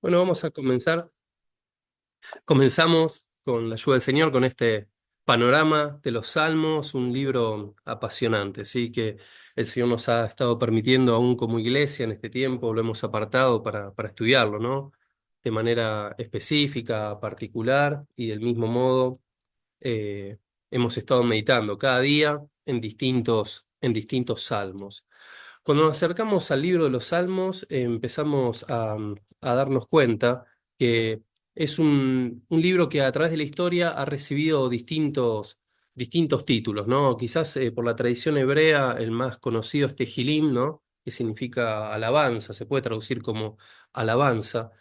Bueno, vamos a comenzar. Comenzamos con la ayuda del Señor, con este panorama de los Salmos, un libro apasionante, ¿sí? Que el Señor nos ha estado permitiendo aún como iglesia en este tiempo, lo hemos apartado para estudiarlo, ¿no? De manera específica, particular, y del mismo modo eh, hemos estado meditando cada día en distintos salmos. Cuando nos acercamos al libro de los Salmos, empezamos a darnos cuenta que es un libro que a través de la historia ha recibido distintos títulos, ¿no? Quizás por la tradición hebrea el más conocido es Tehilim, ¿no? Que significa alabanza, se puede traducir como alabanza.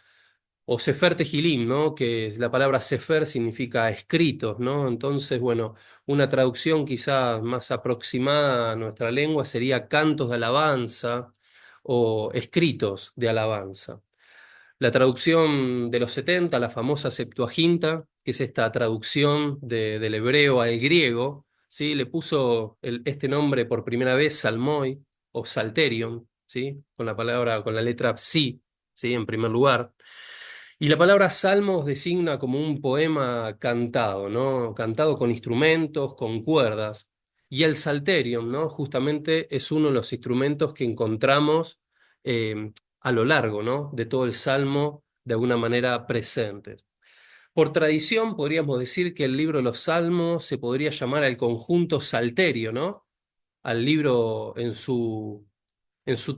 O Sefer Tehilim, ¿no? La palabra Sefer significa escritos, ¿no? Entonces, bueno, una traducción quizás más aproximada a nuestra lengua sería cantos de alabanza o escritos de alabanza. La traducción de los 70, la famosa Septuaginta, que es esta traducción del hebreo al griego, ¿sí? Le puso este nombre por primera vez Salmoi o Psalterion, ¿sí? Con la letra Psi, ¿sí? En primer lugar. Y la palabra salmos designa como un poema cantado, ¿no? Cantado con instrumentos, con cuerdas. Y el psalterium, ¿no? Justamente es uno de los instrumentos que encontramos a lo largo, ¿no? De todo el salmo, de alguna manera presentes. Por tradición, podríamos decir que el libro de los salmos se podría llamar al conjunto salterio, ¿no? Al libro en su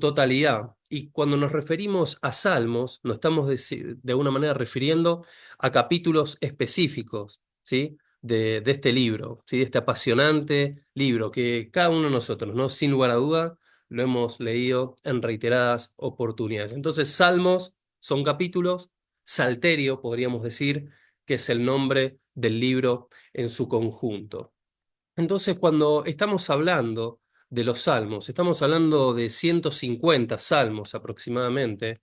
totalidad. Y cuando nos referimos a salmos, nos estamos de alguna manera refiriendo a capítulos específicos, ¿sí? De este libro, ¿sí? De este apasionante libro que cada uno de nosotros, ¿no? Sin lugar a duda, lo hemos leído en reiteradas oportunidades. Entonces, salmos son capítulos, salterio, podríamos decir, que es el nombre del libro en su conjunto. Entonces, cuando estamos hablando de los salmos, estamos hablando de 150 salmos aproximadamente,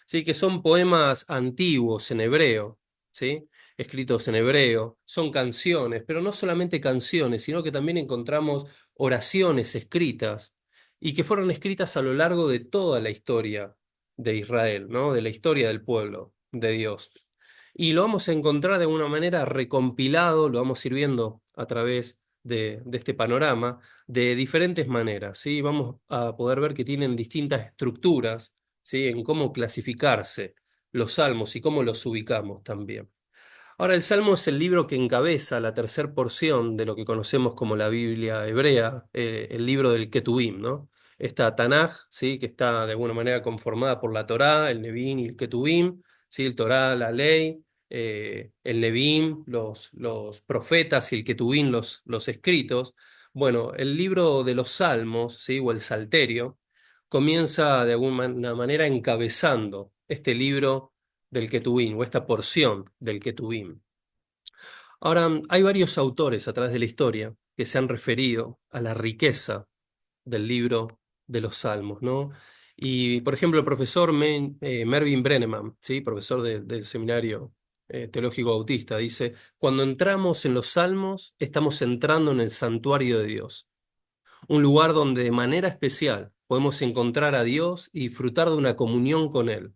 ¿sí? Que son poemas antiguos en hebreo, ¿sí? Escritos en hebreo, son canciones, pero no solamente canciones, sino que también encontramos oraciones escritas y que fueron escritas a lo largo de toda la historia de Israel, ¿no? De la historia del pueblo de Dios. Y lo vamos a encontrar de una manera recompilado, lo vamos a ir viendo a través de este panorama de diferentes maneras, ¿sí? Vamos a poder ver que tienen distintas estructuras, ¿sí? En cómo clasificarse los salmos y cómo los ubicamos también. Ahora, el Salmo es el libro que encabeza la tercera porción de lo que conocemos como la Biblia hebrea, el libro del Ketubim, ¿no? Esta Tanaj, ¿sí? Que está de alguna manera conformada por la Torá, el Nevi'im y el Ketubim, ¿sí? El Torá, la ley, el Nevi'im, los profetas y el Ketubim, los escritos. Bueno, el libro de los Salmos, ¿sí? O el Salterio, comienza de alguna manera encabezando este libro del Ketubim o esta porción del Ketubim. Ahora, hay varios autores a través de la historia que se han referido a la riqueza del libro de los Salmos, ¿no? Y, por ejemplo, el profesor Mervyn Brenneman, ¿sí? Profesor del Seminario Teológico Bautista, dice, cuando entramos en los Salmos, estamos entrando en el santuario de Dios, un lugar donde de manera especial podemos encontrar a Dios y disfrutar de una comunión con Él.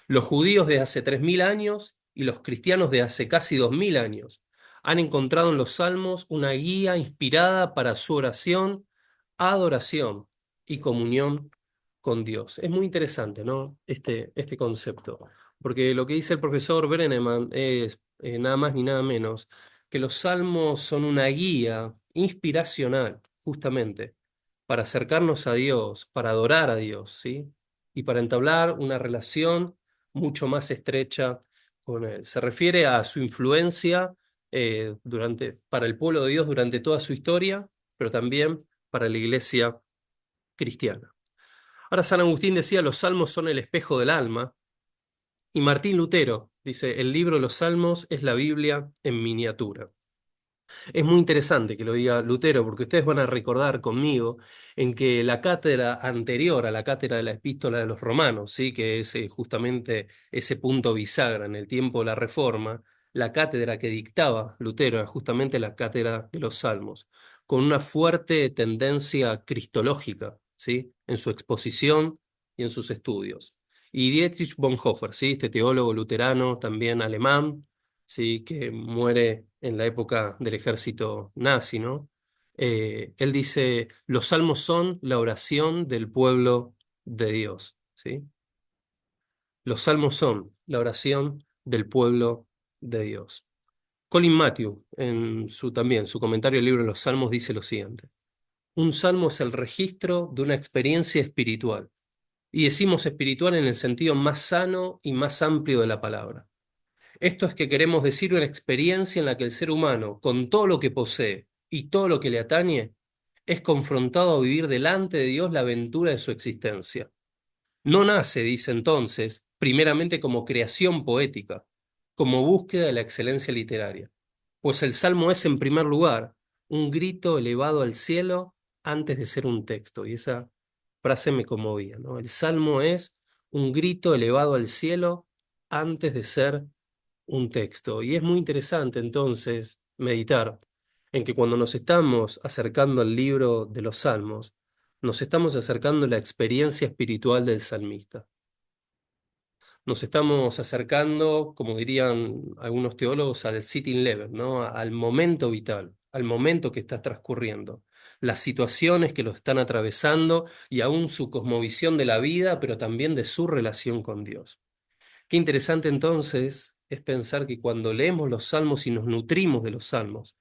Los judíos de hace 3000 años y los cristianos de hace casi 2000 años han encontrado en los salmos una guía inspirada para su oración, adoración y comunión con Dios. Es muy interesante, ¿no? Este concepto, porque lo que dice el profesor Brenneman es nada más ni nada menos que los salmos son una guía inspiracional, justamente, para acercarnos a Dios, para adorar a Dios, ¿sí? Y para entablar una relación mucho más estrecha con él. Se refiere a su influencia para el pueblo de Dios durante toda su historia, pero también para la iglesia cristiana. Ahora San Agustín decía, los salmos son el espejo del alma, y Martín Lutero dice, el libro de los salmos es la Biblia en miniatura. Es muy interesante que lo diga Lutero, porque ustedes van a recordar conmigo en que la cátedra anterior a la cátedra de la Epístola de los Romanos, ¿sí? Que es justamente ese punto bisagra en el tiempo de la Reforma, la cátedra que dictaba Lutero era justamente la cátedra de los Salmos, con una fuerte tendencia cristológica, ¿sí? En su exposición y en sus estudios. Y Dietrich Bonhoeffer, ¿sí? Este teólogo luterano, también alemán, ¿sí? Que muere en la época del ejército nazi, ¿no? Él dice, los salmos son la oración del pueblo de Dios, ¿sí? Los salmos son la oración del pueblo de Dios. Colin Matthew, en su también, su comentario al libro de los Salmos, dice lo siguiente: un salmo es el registro de una experiencia espiritual. Y decimos espiritual en el sentido más sano y más amplio de la palabra. Esto es que queremos decir una experiencia en la que el ser humano, con todo lo que posee y todo lo que le atañe, es confrontado a vivir delante de Dios la aventura de su existencia. No nace, dice entonces, primeramente como creación poética, como búsqueda de la excelencia literaria, pues el salmo es, en primer lugar, un grito elevado al cielo antes de ser un texto. Y esa frase me conmovía, ¿no? El salmo es un grito elevado al cielo antes de ser un texto. Y es muy interesante entonces meditar en que cuando nos estamos acercando al libro de los salmos, nos estamos acercando a la experiencia espiritual del salmista. Nos estamos acercando, como dirían algunos teólogos, al sitting level, ¿no? Al momento vital, al momento que está transcurriendo, las situaciones que lo están atravesando y aún su cosmovisión de la vida, pero también de su relación con Dios. Qué interesante entonces es pensar que cuando leemos los salmos y nos nutrimos de los salmos,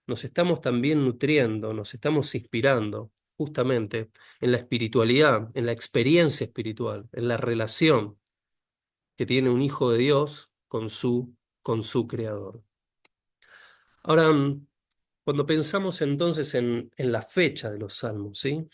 nos estamos también nutriendo, nos estamos inspirando justamente en la espiritualidad, en la experiencia espiritual, en la relación que tiene un hijo de Dios con su creador. Ahora, cuando pensamos entonces en la fecha de los salmos, ¿sí?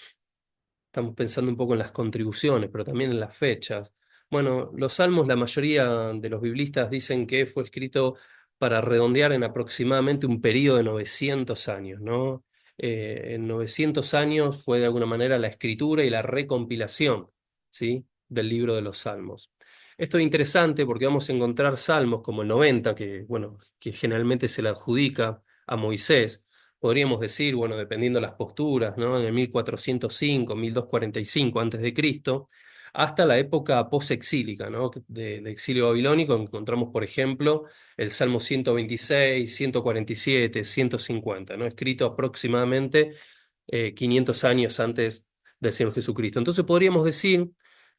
Estamos pensando un poco en las contribuciones, pero también en las fechas. Bueno, los salmos, la mayoría de los biblistas dicen que fue escrito para redondear en aproximadamente un periodo de 900 años, ¿no? En 900 años fue de alguna manera la escritura y la recompilación, ¿sí? Del libro de los salmos. Esto es interesante porque vamos a encontrar salmos como el 90, que, bueno, que generalmente se le adjudica a Moisés. Podríamos decir, bueno, dependiendo de las posturas, ¿no? En el 1405, 1245 antes de Cristo, hasta la época posexílica, ¿no? De exilio babilónico, encontramos, por ejemplo, el Salmo 126, 147, 150, ¿no? Escrito aproximadamente 500 años antes del Señor Jesucristo. Entonces podríamos decir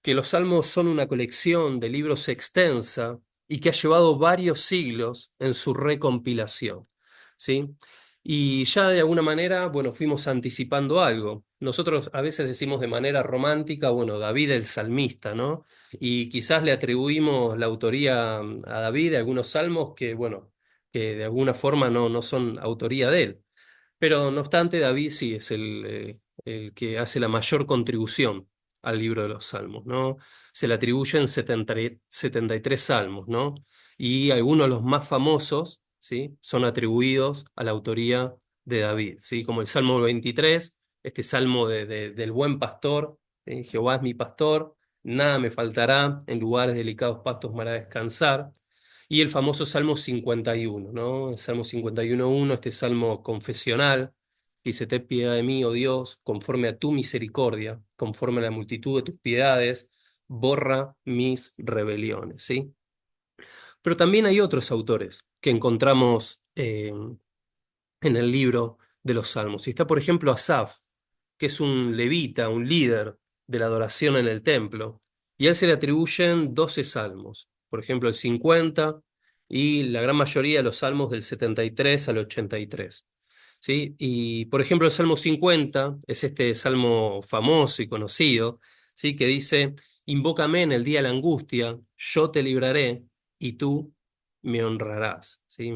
que los Salmos son una colección de libros extensa y que ha llevado varios siglos en su recompilación, ¿sí? Y ya de alguna manera, bueno, fuimos anticipando algo. Nosotros a veces decimos de manera romántica, bueno, David el salmista, ¿no? Y quizás le atribuimos la autoría a David de algunos salmos que, bueno, que de alguna forma no son autoría de él. Pero no obstante, David sí es el que hace la mayor contribución al libro de los salmos, ¿no? Se le atribuyen 73 salmos, ¿no? Y algunos de los más famosos, ¿sí? Son atribuidos a la autoría de David, ¿sí? Como el Salmo 23, este salmo del buen pastor, ¿sí? Jehová es mi pastor, nada me faltará, en lugares delicados pastos me hará descansar. Y el famoso Salmo 51, ¿no? El Salmo 51.1, este salmo confesional, dice: ten piedad de mí, oh Dios, conforme a tu misericordia, conforme a la multitud de tus piedades, borra mis rebeliones, ¿sí? Pero también hay otros autores que encontramos en el libro de los Salmos. Y está, por ejemplo, Asaf, que es un levita, un líder de la adoración en el templo, y a él se le atribuyen 12 salmos, por ejemplo, el 50 y la gran mayoría de los salmos del 73 al 83. ¿Sí? Y, por ejemplo, el Salmo 50 es este salmo famoso y conocido, ¿sí? Que dice: invócame en el día de la angustia, yo te libraré y tú me honrarás, ¿sí?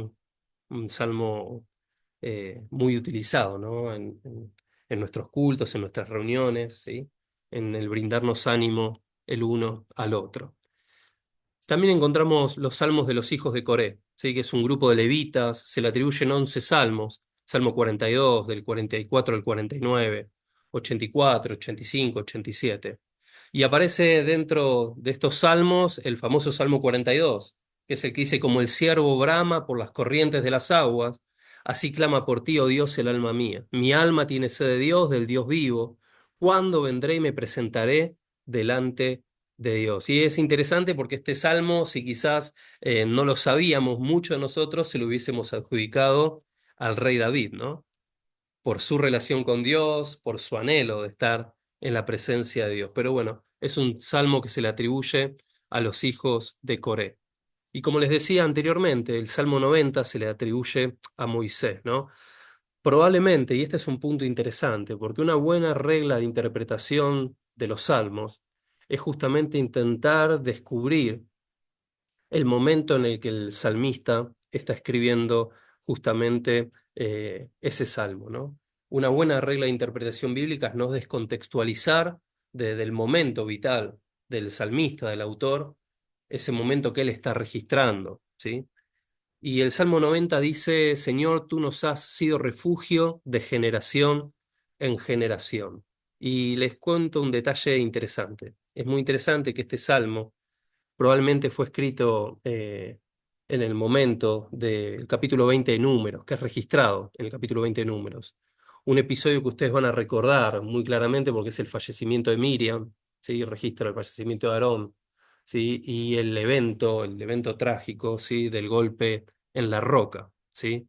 Un salmo muy utilizado, ¿no? En nuestros cultos, en nuestras reuniones, ¿sí? En el brindarnos ánimo el uno al otro. También encontramos los salmos de los hijos de Coré, ¿sí? Que es un grupo de levitas, se le atribuyen 11 salmos: Salmo 42, del 44 al 49, 84, 85, 87. Y aparece dentro de estos salmos el famoso Salmo 42, que es el que dice: como el ciervo brama por las corrientes de las aguas, así clama por ti, oh Dios, el alma mía. Mi alma tiene sed de Dios, del Dios vivo. ¿Cuándo vendré y me presentaré delante de Dios. Y es interesante porque este salmo, si quizás no lo sabíamos, muchos de nosotros se lo hubiésemos adjudicado al rey David, ¿no? Por su relación con Dios, por su anhelo de estar en la presencia de Dios. Pero bueno, es un salmo que se le atribuye a los hijos de Coré. Y como les decía anteriormente, el Salmo 90 se le atribuye a Moisés, ¿no? Probablemente, y este es un punto interesante, porque una buena regla de interpretación de los salmos es justamente intentar descubrir el momento en el que el salmista está escribiendo justamente ese salmo, ¿no? Una buena regla de interpretación bíblica es no descontextualizar del momento vital del salmista, del autor, ese momento que él está registrando, ¿sí? Y el Salmo 90 dice, Señor, tú nos has sido refugio de generación en generación. Y les cuento un detalle interesante. Es muy interesante que este salmo probablemente fue escrito en el momento del capítulo 20 de Números, que es registrado en el capítulo 20 de Números. Un episodio que ustedes van a recordar muy claramente porque es el fallecimiento de Miriam, ¿sí? Registra el fallecimiento de Aarón, ¿sí? Y el evento trágico, ¿sí? Del golpe en la roca, ¿sí?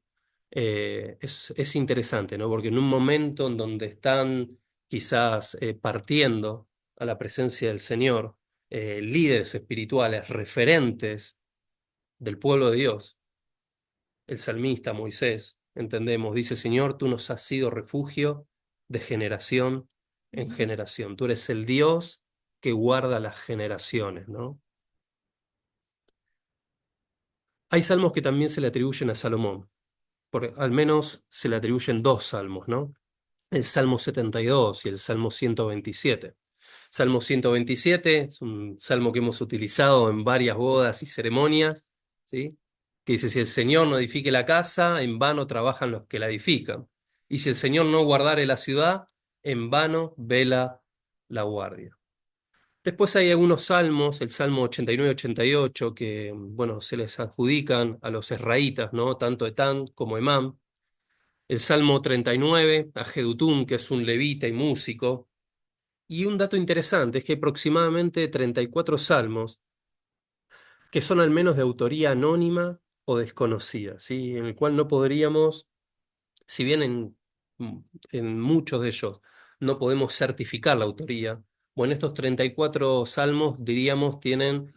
Es interesante, ¿no? Porque en un momento en donde están quizás partiendo a la presencia del Señor, líderes espirituales, referentes del pueblo de Dios, el salmista Moisés, entendemos, dice, Señor, tú nos has sido refugio de generación en generación. Tú eres el Dios que guarda las generaciones, ¿no? Hay salmos que también se le atribuyen a Salomón, al menos se le atribuyen dos salmos, ¿no? El Salmo 72 y el Salmo 127. Salmo 127 es un salmo que hemos utilizado en varias bodas y ceremonias, ¿sí? Que dice, si el Señor no edifique la casa, en vano trabajan los que la edifican. Y si el Señor no guardare la ciudad, en vano vela la guardia. Después hay algunos salmos, el Salmo 89-88, que, bueno, se les adjudican a los esraítas, ¿no? Tanto Etán como Emán. El Salmo 39, a Jedutún, que es un levita y músico. Y un dato interesante es que hay aproximadamente 34 salmos que son al menos de autoría anónima o desconocida, ¿sí? En el cual no podríamos, si bien en muchos de ellos no podemos certificar la autoría, bueno, estos 34 salmos, diríamos, tienen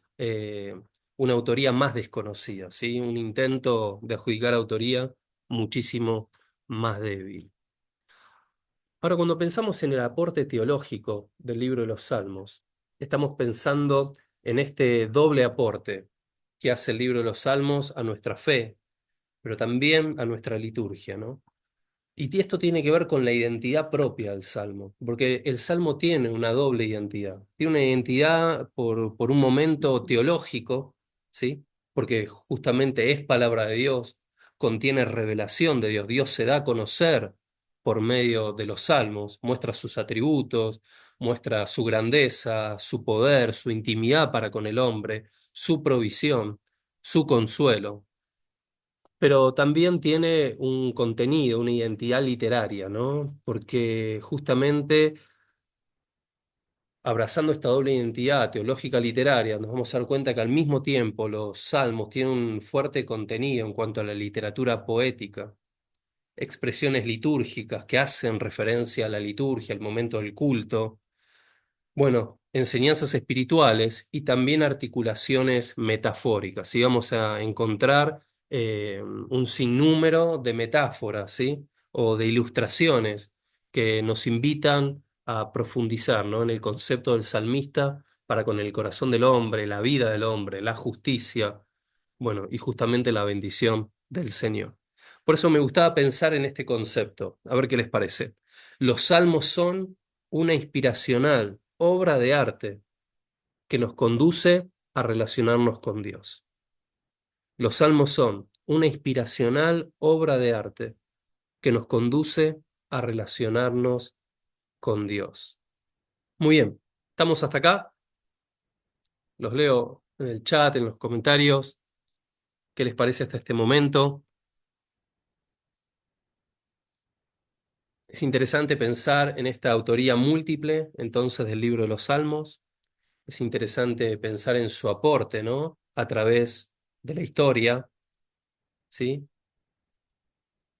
una autoría más desconocida, ¿sí? Un intento de adjudicar autoría muchísimo más débil. Ahora, cuando pensamos en el aporte teológico del libro de los Salmos, estamos pensando en este doble aporte que hace el libro de los Salmos a nuestra fe, pero también a nuestra liturgia, ¿no? Y esto tiene que ver con la identidad propia del Salmo, porque el Salmo tiene una doble identidad. Tiene una identidad por un momento teológico, ¿sí? Porque justamente es palabra de Dios, contiene revelación de Dios. Dios se da a conocer por medio de los Salmos, muestra sus atributos, muestra su grandeza, su poder, su intimidad para con el hombre, su provisión, su consuelo, pero también tiene un contenido, una identidad literaria, ¿no? Porque justamente abrazando esta doble identidad teológica literaria, nos vamos a dar cuenta que al mismo tiempo los salmos tienen un fuerte contenido en cuanto a la literatura poética, expresiones litúrgicas que hacen referencia a la liturgia, al momento del culto, bueno, enseñanzas espirituales y también articulaciones metafóricas. Y vamos a encontrar un sinnúmero de metáforas, ¿sí? O de ilustraciones que nos invitan a profundizar, ¿no? En el concepto del salmista para con el corazón del hombre, la vida del hombre, la justicia, bueno, y justamente la bendición del Señor. Por eso me gustaba pensar en este concepto, a ver qué les parece. Los salmos son una inspiracional obra de arte que nos conduce a relacionarnos con Dios. Los salmos son una inspiracional obra de arte que nos conduce a relacionarnos con Dios. Muy bien, estamos hasta acá. Los leo en el chat, en los comentarios. ¿Qué les parece hasta este momento? Es interesante pensar en esta autoría múltiple, entonces, del libro de los Salmos. Es interesante pensar en su aporte, ¿no? A través de la historia, ¿sí?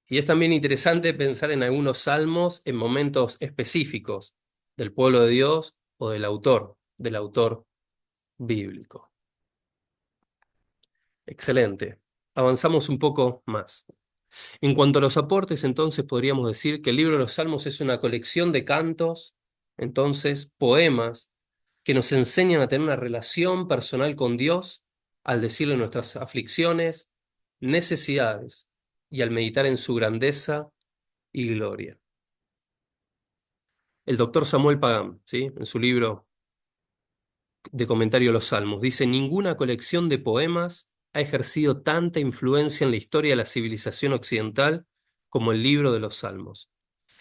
Y es también interesante pensar en algunos salmos en momentos específicos del pueblo de Dios o del autor bíblico. Excelente. Avanzamos un poco más. En cuanto a los aportes, entonces podríamos decir que el libro de los Salmos es una colección de cantos, entonces poemas, que nos enseñan a tener una relación personal con Dios al decirle nuestras aflicciones, necesidades y al meditar en su grandeza y gloria. El doctor Samuel Pagán, ¿sí? En su libro de comentario a los Salmos, dice: ninguna colección de poemas ha ejercido tanta influencia en la historia de la civilización occidental como el libro de los Salmos.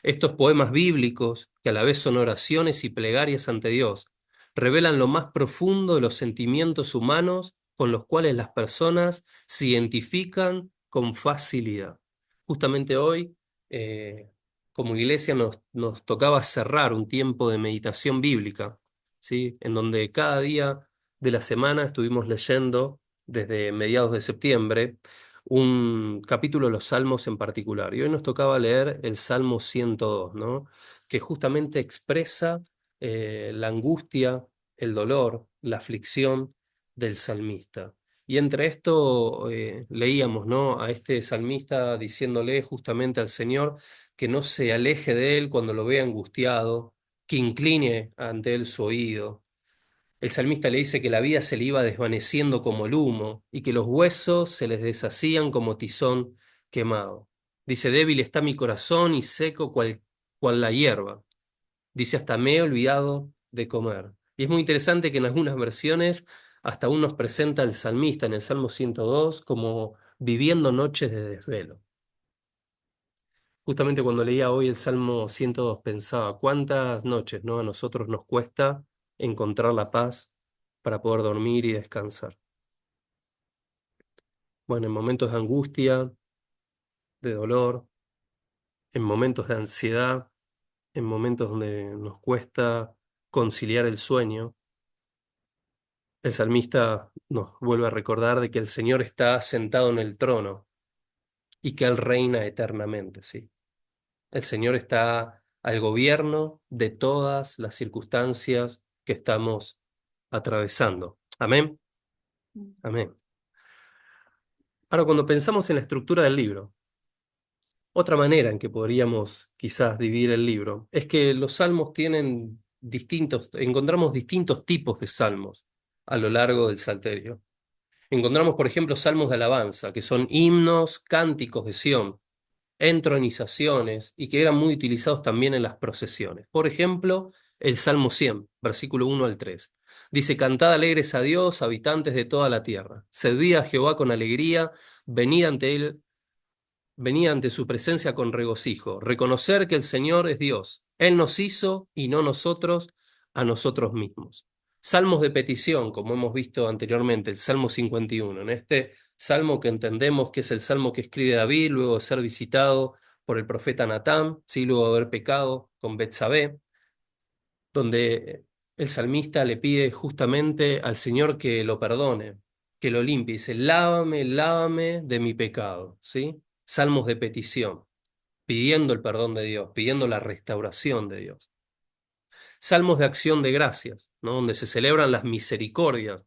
Estos poemas bíblicos, que a la vez son oraciones y plegarias ante Dios, revelan lo más profundo de los sentimientos humanos con los cuales las personas se identifican con facilidad. Justamente hoy, como iglesia, nos tocaba cerrar un tiempo de meditación bíblica, ¿sí? En donde cada día de la semana estuvimos leyendo, desde mediados de septiembre, un capítulo de los Salmos en particular. Y hoy nos tocaba leer el Salmo 102, ¿no? Que justamente expresa la angustia, el dolor, la aflicción del salmista. Y entre esto leíamos, ¿no? A este salmista diciéndole justamente al Señor que no se aleje de él cuando lo vea angustiado, que incline ante él su oído. El salmista le dice que la vida se le iba desvaneciendo como el humo y que los huesos se les deshacían como tizón quemado. Dice: débil está mi corazón y seco cual la hierba. Dice: hasta me he olvidado de comer. Y es muy interesante que en algunas versiones hasta aún nos presenta el salmista en el Salmo 102 como viviendo noches de desvelo. Justamente cuando leía hoy el Salmo 102 pensaba cuántas noches, ¿no? A nosotros nos cuesta encontrar la paz para poder dormir y descansar. Bueno, en momentos de angustia, de dolor, en momentos de ansiedad, en momentos donde nos cuesta conciliar el sueño, el salmista nos vuelve a recordar de que el Señor está sentado en el trono y que Él reina eternamente, ¿sí? El Señor está al gobierno de todas las circunstancias que estamos atravesando. Amén. Amén. Ahora, cuando pensamos en la estructura del libro, otra manera en que podríamos quizás dividir el libro es que los salmos tienen encontramos distintos tipos de salmos a lo largo del Salterio. Encontramos, por ejemplo, salmos de alabanza, que son himnos, cánticos de Sión, entronizaciones y que eran muy utilizados también en las procesiones. Por ejemplo, el Salmo 100, versículo 1 al 3. Dice: cantad alegres a Dios, habitantes de toda la tierra. Servid a Jehová con alegría, venid ante él, venid ante su presencia con regocijo. Reconocer que el Señor es Dios. Él nos hizo y no nosotros a nosotros mismos. Salmos de petición, como hemos visto anteriormente, el Salmo 51. En este salmo que entendemos que es el salmo que escribe David luego de ser visitado por el profeta Natán, sí, luego de haber pecado con Betsabé, donde el salmista le pide justamente al Señor que lo perdone, que lo limpie. Dice: lávame, lávame de mi pecado, ¿sí? Salmos de petición, pidiendo el perdón de Dios, pidiendo la restauración de Dios. Salmos de acción de gracias, ¿no? Donde se celebran las misericordias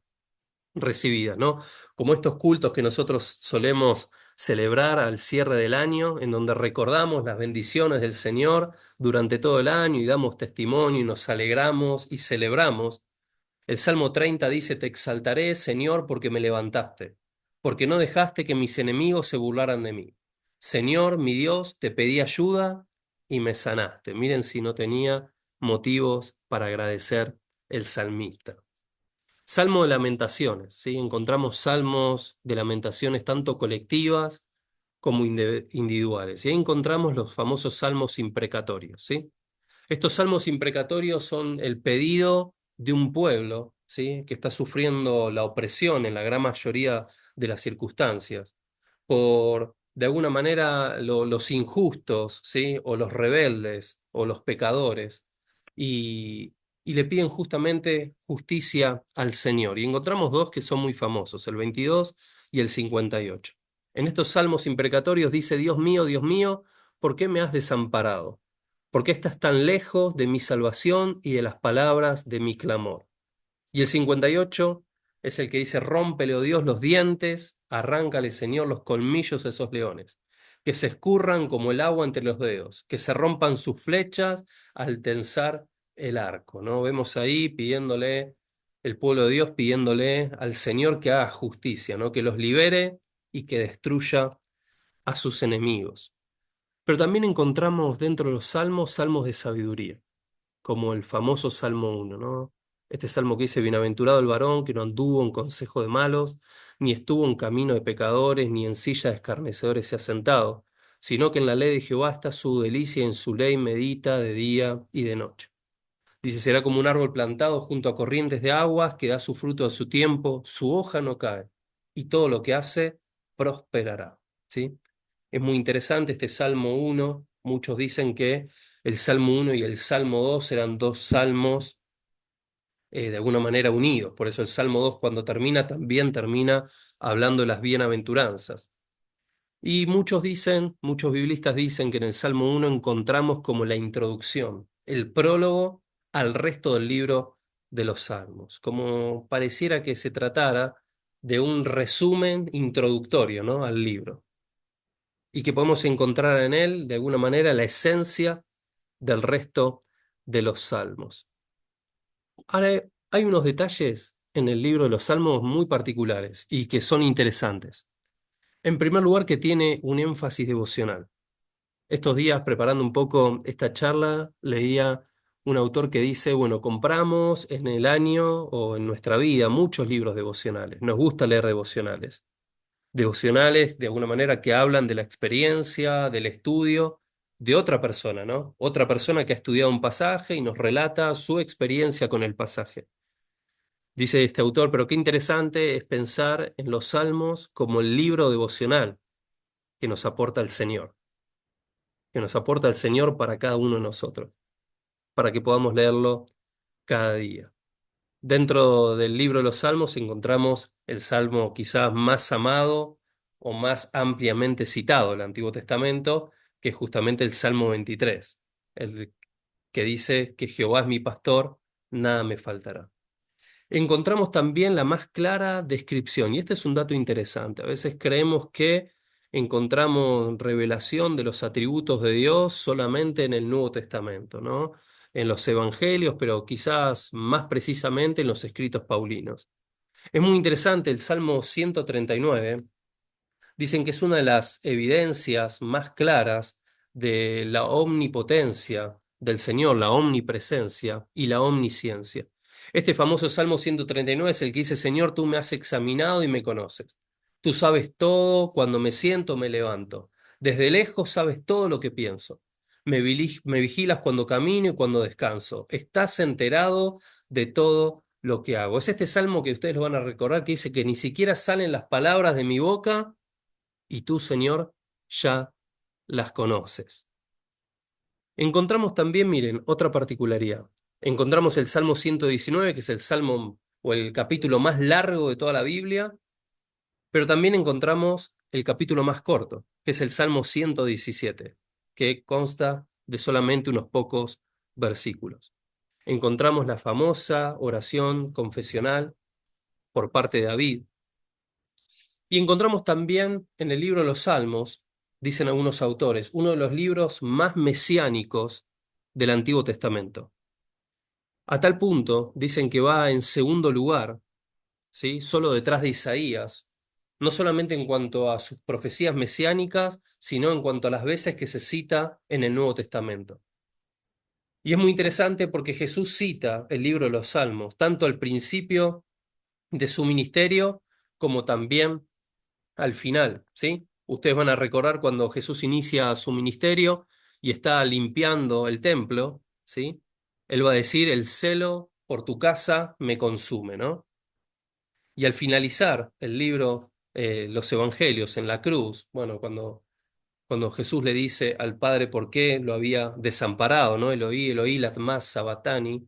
recibidas, ¿no? Como estos cultos que nosotros solemos celebrar al cierre del año, en donde recordamos las bendiciones del Señor durante todo el año y damos testimonio y nos alegramos y celebramos. El Salmo 30 dice: te exaltaré, Señor, porque me levantaste, porque no dejaste que mis enemigos se burlaran de mí. Señor, mi Dios, te pedí ayuda y me sanaste. Miren si no tenía motivos para agradecer el salmista. Salmo de Lamentaciones, ¿sí? Encontramos salmos de lamentaciones tanto colectivas como individuales. Y ahí encontramos los famosos salmos imprecatorios, ¿sí? Estos salmos imprecatorios son el pedido de un pueblo, ¿sí? Que está sufriendo la opresión en la gran mayoría de las circunstancias por, de alguna manera, los injustos, ¿sí? O los rebeldes o los pecadores. y le piden justamente justicia al Señor. Y encontramos dos que son muy famosos, el 22 y el 58. En estos salmos imprecatorios dice, Dios mío, ¿por qué me has desamparado? ¿Por qué estás tan lejos de mi salvación y de las palabras de mi clamor? Y el 58 es el que dice, rómpele, oh Dios, los dientes, arráncale, Señor, los colmillos a esos leones, que se escurran como el agua entre los dedos, que se rompan sus flechas al tensar el arco, ¿no? Vemos ahí pidiéndole, el pueblo de Dios pidiéndole al Señor que haga justicia, ¿no? Que los libere y que destruya a sus enemigos. Pero también encontramos dentro de los salmos, salmos de sabiduría como el famoso Salmo 1, ¿no? Este salmo que dice, bienaventurado el varón que no anduvo en consejo de malos, ni estuvo en camino de pecadores, ni en silla de escarnecedores se ha sentado, sino que en la ley de Jehová está su delicia y en su ley medita de día y de noche. Dice, será como un árbol plantado junto a corrientes de aguas, que da su fruto a su tiempo, su hoja no cae, y todo lo que hace prosperará. ¿Sí? Es muy interesante este Salmo 1. Muchos dicen que el Salmo 1 y el Salmo 2 eran dos salmos de alguna manera unidos. Por eso el Salmo 2 cuando termina también termina hablando de las bienaventuranzas. Y muchos dicen, muchos biblistas dicen que en el Salmo 1 encontramos como la introducción, el prólogo al resto del libro de los Salmos, como pareciera que se tratara de un resumen introductorio, ¿no? al libro, y que podemos encontrar en él, de alguna manera, la esencia del resto de los Salmos. Ahora, hay unos detalles en el libro de los Salmos muy particulares y que son interesantes. En primer lugar, que tiene un énfasis devocional. Estos días, preparando un poco esta charla, leía un autor que dice, bueno, compramos en el año o en nuestra vida muchos libros devocionales. Nos gusta leer devocionales. Devocionales, de alguna manera, que hablan de la experiencia, del estudio de otra persona, ¿no? Otra persona que ha estudiado un pasaje y nos relata su experiencia con el pasaje. Dice este autor, pero qué interesante es pensar en los Salmos como el libro devocional que nos aporta el Señor, que nos aporta el Señor para cada uno de nosotros, para que podamos leerlo cada día. Dentro del libro de los Salmos encontramos el salmo quizás más amado o más ampliamente citado del Antiguo Testamento, que es justamente el Salmo 23, el que dice que Jehová es mi pastor, nada me faltará. Encontramos también la más clara descripción, y este es un dato interesante. A veces creemos que encontramos revelación de los atributos de Dios solamente en el Nuevo Testamento, ¿no? En los evangelios, pero quizás más precisamente en los escritos paulinos. Es muy interesante el Salmo 139. Dicen que es una de las evidencias más claras de la omnipotencia del Señor, la omnipresencia y la omnisciencia. Este famoso Salmo 139 es el que dice, Señor, tú me has examinado y me conoces. Tú sabes todo cuando me siento, me levanto. Desde lejos sabes todo lo que pienso. Me vigilas cuando camino y cuando descanso. Estás enterado de todo lo que hago. Es este salmo que ustedes lo van a recordar que dice que ni siquiera salen las palabras de mi boca y tú, Señor, ya las conoces. Encontramos también, miren, otra particularidad. Encontramos el Salmo 119, que es el salmo o el capítulo más largo de toda la Biblia, pero también encontramos el capítulo más corto, que es el Salmo 117, que consta de solamente unos pocos versículos. Encontramos la famosa oración confesional por parte de David. Y encontramos también en el libro de los Salmos, dicen algunos autores, uno de los libros más mesiánicos del Antiguo Testamento. A tal punto, dicen que va en segundo lugar, ¿sí? Solo detrás de Isaías, no solamente en cuanto a sus profecías mesiánicas, sino en cuanto a las veces que se cita en el Nuevo Testamento. Y es muy interesante porque Jesús cita el libro de los Salmos, tanto al principio de su ministerio como también al final, ¿sí? Ustedes van a recordar cuando Jesús inicia su ministerio y está limpiando el templo, ¿sí? Él va a decir, el celo por tu casa me consume, ¿no? Y al finalizar el libro, los evangelios en la cruz, bueno, cuando Jesús le dice al Padre por qué lo había desamparado, ¿no? Eloí, Eloí, latma sabactani,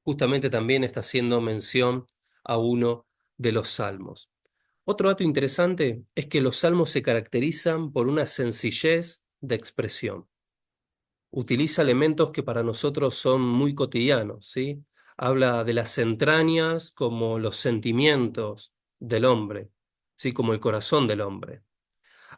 justamente también está haciendo mención a uno de los salmos. Otro dato interesante es que los salmos se caracterizan por una sencillez de expresión. Utiliza elementos que para nosotros son muy cotidianos, ¿sí? Habla de las entrañas como los sentimientos del hombre, ¿sí? Como el corazón del hombre.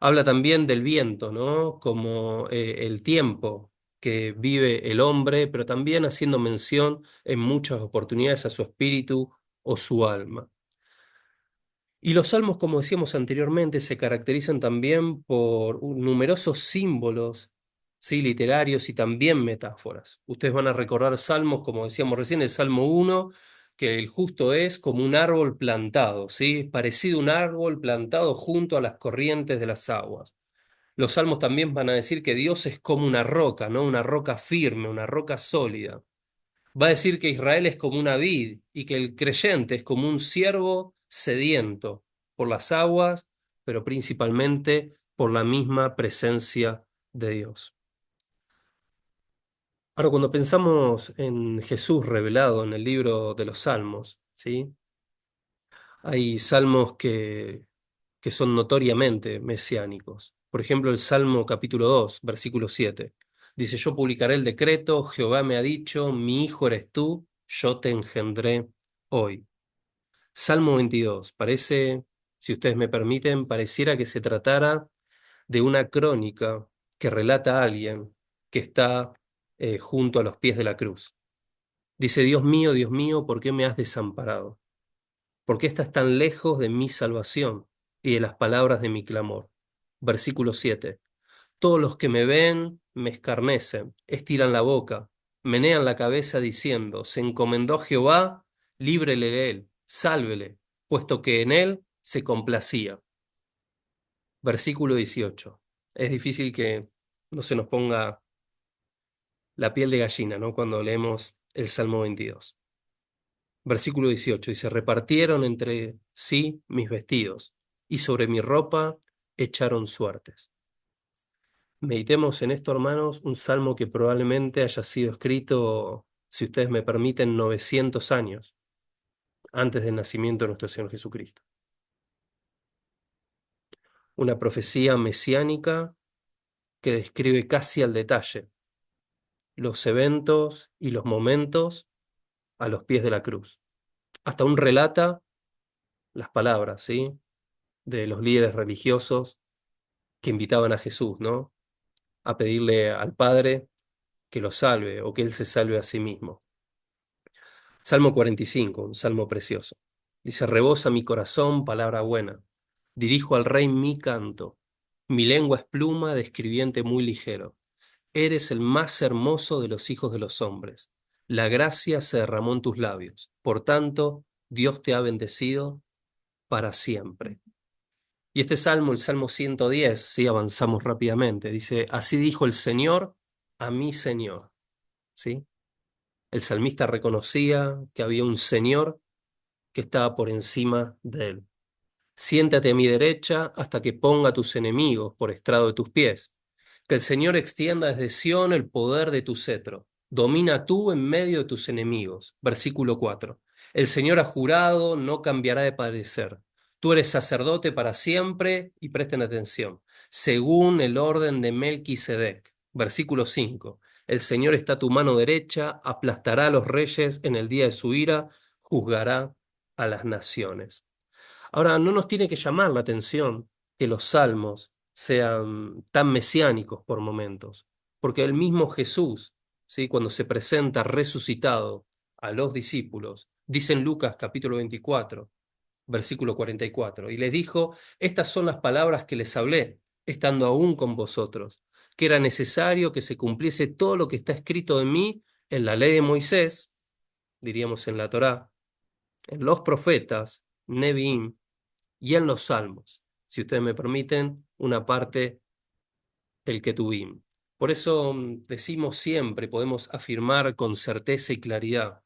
Habla también del viento, ¿no? Como el tiempo que vive el hombre, pero también haciendo mención en muchas oportunidades a su espíritu o su alma. Y los salmos, como decíamos anteriormente, se caracterizan también por numerosos símbolos, ¿sí? Literarios y también metáforas. Ustedes van a recordar salmos, como decíamos recién, el Salmo 1, que el justo es como un árbol plantado, ¿sí? Parecido a un árbol plantado junto a las corrientes de las aguas. Los salmos también van a decir que Dios es como una roca, ¿no? Una roca firme, una roca sólida. Va a decir que Israel es como una vid y que el creyente es como un ciervo sediento por las aguas, pero principalmente por la misma presencia de Dios. Ahora, cuando pensamos en Jesús revelado en el libro de los Salmos, ¿sí? Hay salmos que son notoriamente mesiánicos. Por ejemplo, el Salmo capítulo 2, versículo 7. Dice, yo publicaré el decreto, Jehová me ha dicho, mi hijo eres tú, yo te engendré hoy. Salmo 22. Parece, si ustedes me permiten, pareciera que se tratara de una crónica que relata a alguien que está junto a los pies de la cruz. Dice, Dios mío, ¿por qué me has desamparado? ¿Por qué estás tan lejos de mi salvación y de las palabras de mi clamor? Versículo 7. Todos los que me ven me escarnecen, estiran la boca, menean la cabeza diciendo, se encomendó a Jehová, líbrele él, sálvele, puesto que en él se complacía. Versículo 18. Es difícil que no se nos ponga la piel de gallina, ¿no? Cuando leemos el Salmo 22. Versículo 18 dice, repartieron entre sí mis vestidos, y sobre mi ropa echaron suertes. Meditemos en esto, hermanos, un salmo que probablemente haya sido escrito, si ustedes me permiten, 900 años antes del nacimiento de nuestro Señor Jesucristo. Una profecía mesiánica que describe casi al detalle los eventos y los momentos a los pies de la cruz. Hasta un relata las palabras, ¿sí? De los líderes religiosos que invitaban a Jesús, ¿no? A pedirle al Padre que lo salve o que Él se salve a sí mismo. Salmo 45, un salmo precioso. Dice, rebosa mi corazón, palabra buena. Dirijo al Rey mi canto. Mi lengua es pluma de escribiente muy ligero. Eres el más hermoso de los hijos de los hombres. La gracia se derramó en tus labios. Por tanto, Dios te ha bendecido para siempre. Y este salmo, el Salmo 110, sí, avanzamos rápidamente, dice, así dijo el Señor a mi Señor, ¿sí? El salmista reconocía que había un Señor que estaba por encima de él. Siéntate a mi derecha hasta que ponga a tus enemigos por estrado de tus pies. Que el Señor extienda desde Sión el poder de tu cetro. Domina tú en medio de tus enemigos. Versículo 4. El Señor ha jurado, no cambiará de parecer. Tú eres sacerdote para siempre, y presten atención, según el orden de Melquisedec. Versículo 5. El Señor está a tu mano derecha, aplastará a los reyes en el día de su ira, juzgará a las naciones. Ahora, no nos tiene que llamar la atención que los salmos sean tan mesiánicos por momentos, porque el mismo Jesús, ¿sí? Cuando se presenta resucitado a los discípulos, dice en Lucas capítulo 24, versículo 44, y les dijo, estas son las palabras que les hablé, estando aún con vosotros, que era necesario que se cumpliese todo lo que está escrito de mí en la ley de Moisés, diríamos en la Torá, en los profetas, Neviim, y en los salmos, si ustedes me permiten, una parte del Ketuvim. Por eso decimos siempre, podemos afirmar con certeza y claridad,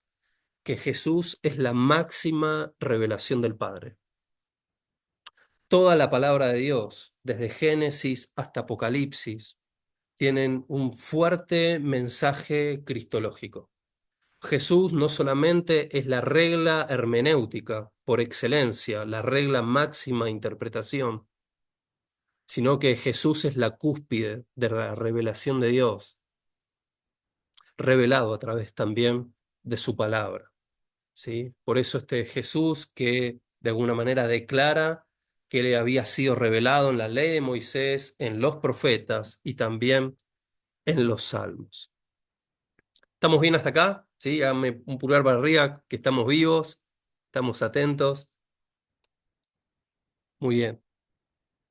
que Jesús es la máxima revelación del Padre. Toda la palabra de Dios, desde Génesis hasta Apocalipsis, tienen un fuerte mensaje cristológico. Jesús no solamente es la regla hermenéutica por excelencia, la regla máxima de interpretación, sino que Jesús es la cúspide de la revelación de Dios, revelado a través también de su palabra, ¿sí? Por eso este Jesús que de alguna manera declara que le había sido revelado en la ley de Moisés, en los profetas y también en los salmos. ¿Estamos bien hasta acá? ¿Sí? Hágame un pulgar para arriba, que estamos vivos, estamos atentos. Muy bien,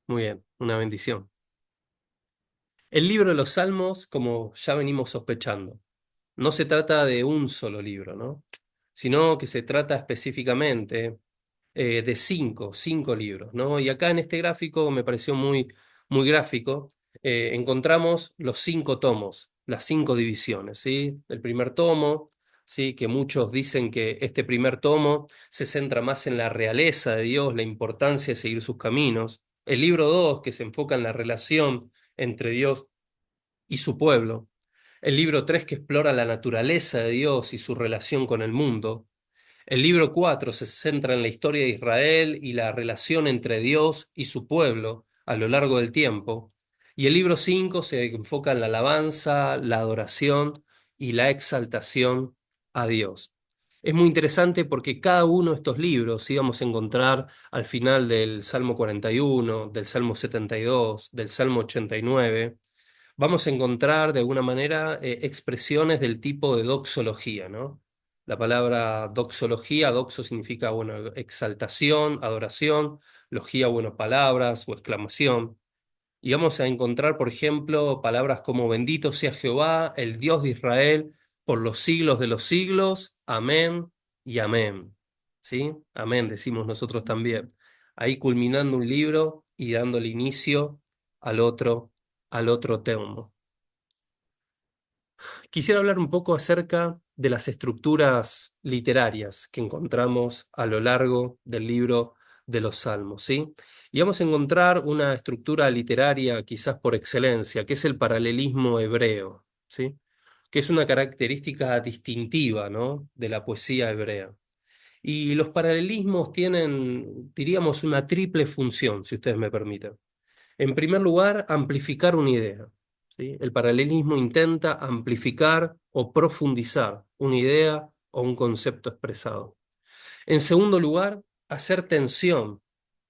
muy bien, una bendición. El libro de los salmos, como ya venimos sospechando, no se trata de un solo libro, ¿no? Sino que se trata específicamente de cinco libros, ¿no? Y acá en este gráfico me pareció muy gráfico. Encontramos los 5 tomos, las 5 divisiones, ¿sí? El primer tomo, ¿sí? Que muchos dicen que este primer tomo se centra más en la realeza de Dios, la importancia de seguir sus caminos. El libro 2 que se enfoca en la relación entre Dios y su pueblo. El libro 3 que explora la naturaleza de Dios y su relación con el mundo. El libro 4 se centra en la historia de Israel y la relación entre Dios y su pueblo a lo largo del tiempo. Y el libro 5 se enfoca en la alabanza, la adoración y la exaltación a Dios. Es muy interesante porque cada uno de estos libros íbamos a encontrar al final del Salmo 41, del Salmo 72, del Salmo 89, vamos a encontrar de alguna manera expresiones del tipo de doxología, ¿no? La palabra doxología, doxo significa, bueno, exaltación, adoración, logía, bueno, palabras o exclamación. Y vamos a encontrar, por ejemplo, palabras como bendito sea Jehová, el Dios de Israel, por los siglos de los siglos, amén y amén. ¿Sí? Amén, decimos nosotros también. Ahí culminando un libro y dándole inicio al otro, al otro tomo. Quisiera hablar un poco acerca de las estructuras literarias que encontramos a lo largo del libro de los Salmos, ¿sí? Y vamos a encontrar una estructura literaria quizás por excelencia, que es el paralelismo hebreo, ¿sí? Que es una característica distintiva, ¿no? De la poesía hebrea. Y los paralelismos tienen, diríamos, una triple función, si ustedes me permiten. En primer lugar, amplificar una idea, ¿sí? El paralelismo intenta amplificar o profundizar una idea o un concepto expresado. En segundo lugar, hacer tensión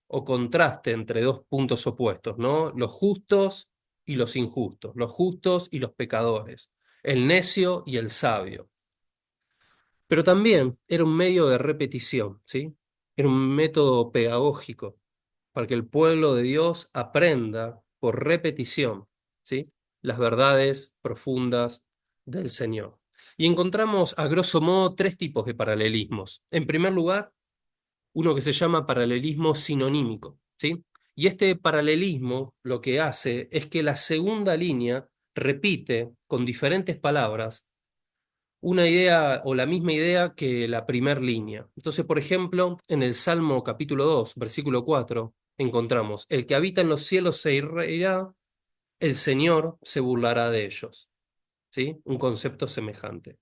o contraste entre dos puntos opuestos, ¿no? Los justos y los injustos, los justos y los pecadores, el necio y el sabio. Pero también era un medio de repetición, ¿sí? Era un método pedagógico para que el pueblo de Dios aprenda por repetición, ¿sí? Las verdades profundas del Señor. Y encontramos a grosso modo 3 tipos de paralelismos. En primer lugar, uno que se llama paralelismo sinonímico, ¿sí? Y este paralelismo lo que hace es que la segunda línea repite con diferentes palabras una idea o la misma idea que la primera línea. Entonces, por ejemplo, en el Salmo capítulo 2 versículo 4 encontramos, el que habita en los cielos se reirá, el Señor se burlará de ellos. ¿Sí? Un concepto semejante.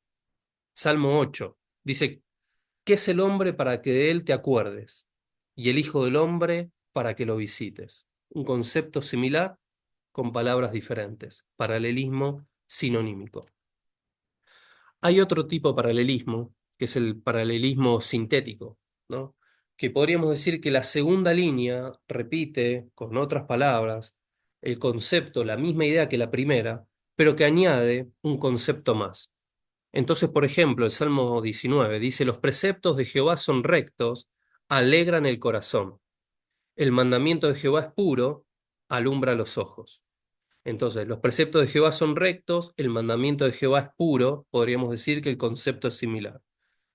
Salmo 8 dice, ¿qué es el hombre para que de él te acuerdes? Y el Hijo del hombre para que lo visites. Un concepto similar con palabras diferentes. Paralelismo sinonímico. Hay otro tipo de paralelismo, que es el paralelismo sintético, ¿no? Que podríamos decir que la segunda línea repite, con otras palabras, el concepto, la misma idea que la primera, pero que añade un concepto más. Entonces, por ejemplo, el Salmo 19 dice, los preceptos de Jehová son rectos, alegran el corazón. El mandamiento de Jehová es puro, alumbra los ojos. Entonces, los preceptos de Jehová son rectos, el mandamiento de Jehová es puro, podríamos decir que el concepto es similar.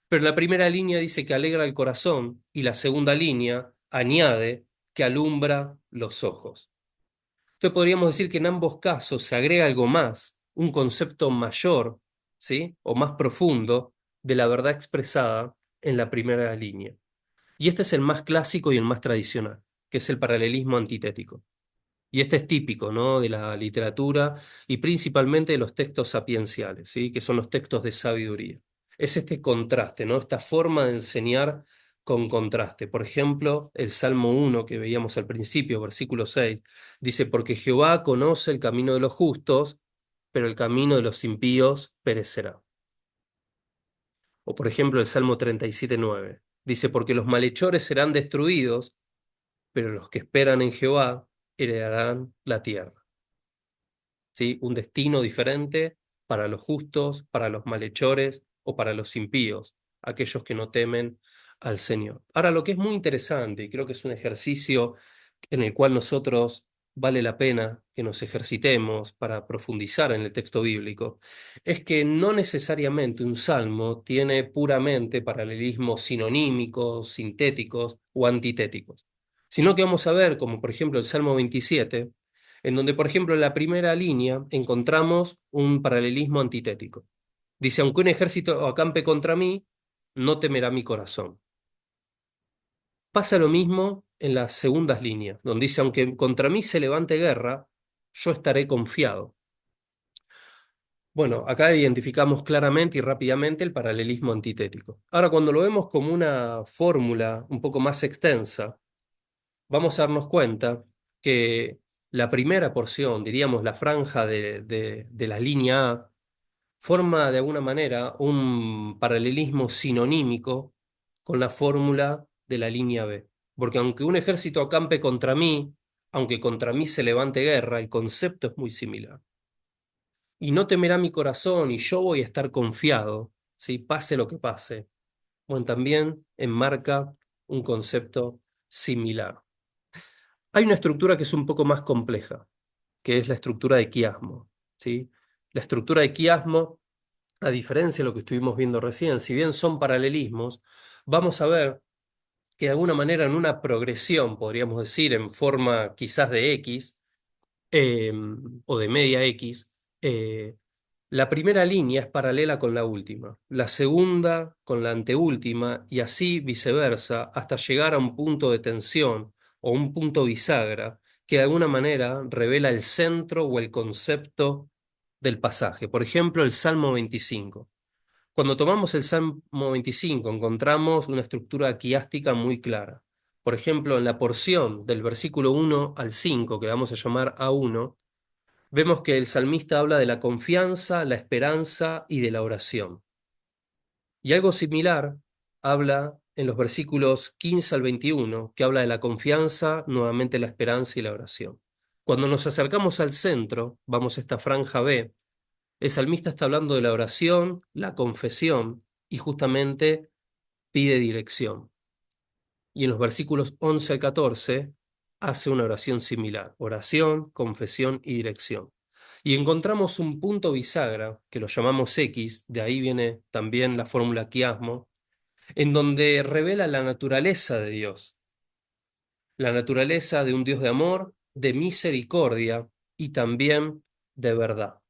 Pero la primera línea dice que alegra el corazón y la segunda línea añade que alumbra los ojos. Entonces podríamos decir que en ambos casos se agrega algo más, un concepto mayor, ¿sí? O más profundo de la verdad expresada en la primera línea. Y este es el más clásico y el más tradicional, que es el paralelismo antitético. Y este es típico, ¿no? De la literatura y principalmente de los textos sapienciales, ¿sí? Que son los textos de sabiduría. es este contraste, ¿no? Esta forma de enseñar con contraste. Por ejemplo, el Salmo 1 que veíamos al principio, versículo 6, dice, porque Jehová conoce el camino de los justos, pero el camino de los impíos perecerá. O por ejemplo, el Salmo 37:9 dice, porque los malhechores serán destruidos, pero los que esperan en Jehová heredarán la tierra. ¿Sí? Un destino diferente para los justos, para los malhechores o para los impíos, aquellos que no temen al Señor. Ahora, lo que es muy interesante, y creo que es un ejercicio en el cual nosotros vale la pena que nos ejercitemos para profundizar en el texto bíblico, es que no necesariamente un salmo tiene puramente paralelismos sinonímicos, sintéticos o antitéticos, sino que vamos a ver, como por ejemplo el Salmo 27, en donde, por ejemplo, en la primera línea encontramos un paralelismo antitético. Dice, aunque un ejército acampe contra mí, no temerá mi corazón. Pasa lo mismo en las segundas líneas, donde dice, aunque contra mí se levante guerra, yo estaré confiado. Bueno, acá identificamos claramente y rápidamente el paralelismo antitético. Ahora, cuando lo vemos como una fórmula un poco más extensa, vamos a darnos cuenta que la primera porción, diríamos la franja de la línea A, forma de alguna manera un paralelismo sinonímico con la fórmula de la línea B. Porque aunque un ejército acampe contra mí, aunque contra mí se levante guerra, el concepto es muy similar. Y no temerá mi corazón y yo voy a estar confiado, ¿sí? Pase lo que pase. Bueno, también enmarca un concepto similar. Hay una estructura que es un poco más compleja, que es la estructura de quiasmo, ¿sí? La estructura de quiasmo, a diferencia de lo que estuvimos viendo recién, si bien son paralelismos, vamos a ver que de alguna manera en una progresión, podríamos decir, en forma quizás de X eh, o de media X, eh, la primera línea es paralela con la última, la segunda con la anteúltima y así viceversa hasta llegar a un punto de tensión o un punto bisagra que de alguna manera revela el centro o el concepto del pasaje. Por ejemplo, el Salmo 25. Cuando tomamos el Salmo 25 encontramos una estructura quiástica muy clara. Por ejemplo, en la porción del versículo 1 al 5, que vamos a llamar A1, vemos que el salmista habla de la confianza, la esperanza y de la oración. Y algo similar habla en los versículos 15 al 21, que habla de la confianza, nuevamente la esperanza y la oración. Cuando nos acercamos al centro, vamos a esta franja B, el salmista está hablando de la oración, la confesión y justamente pide dirección. Y en los versículos 11 al 14 hace una oración similar, oración, confesión y dirección. Y encontramos un punto bisagra, que lo llamamos X, de ahí viene también la fórmula quiasmo, en donde revela la naturaleza de Dios, la naturaleza de un Dios de amor, de misericordia y también de verdad.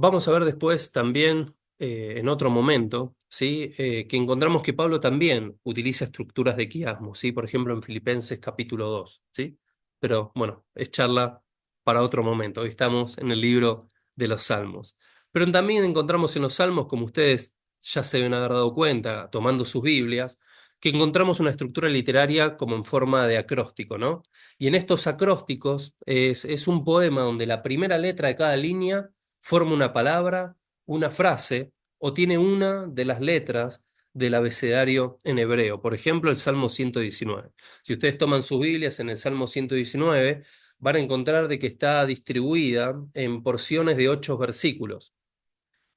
Vamos a ver después también, en otro momento, ¿sí? Que encontramos que Pablo también utiliza estructuras de quiasmo, ¿sí? Por ejemplo, en Filipenses capítulo 2, ¿sí? Pero bueno, es charla para otro momento. Hoy estamos en el libro de los Salmos. Pero también encontramos en los Salmos, como ustedes ya se deben haber dado cuenta, tomando sus Biblias, que encontramos una estructura literaria como en forma de acróstico, ¿no? Y en estos acrósticos es un poema donde la primera letra de cada línea forma una palabra, una frase o tiene una de las letras del abecedario en hebreo. Por ejemplo, el Salmo 119. Si ustedes toman sus Biblias en el Salmo 119, van a encontrar de que está distribuida en porciones de 8 versículos.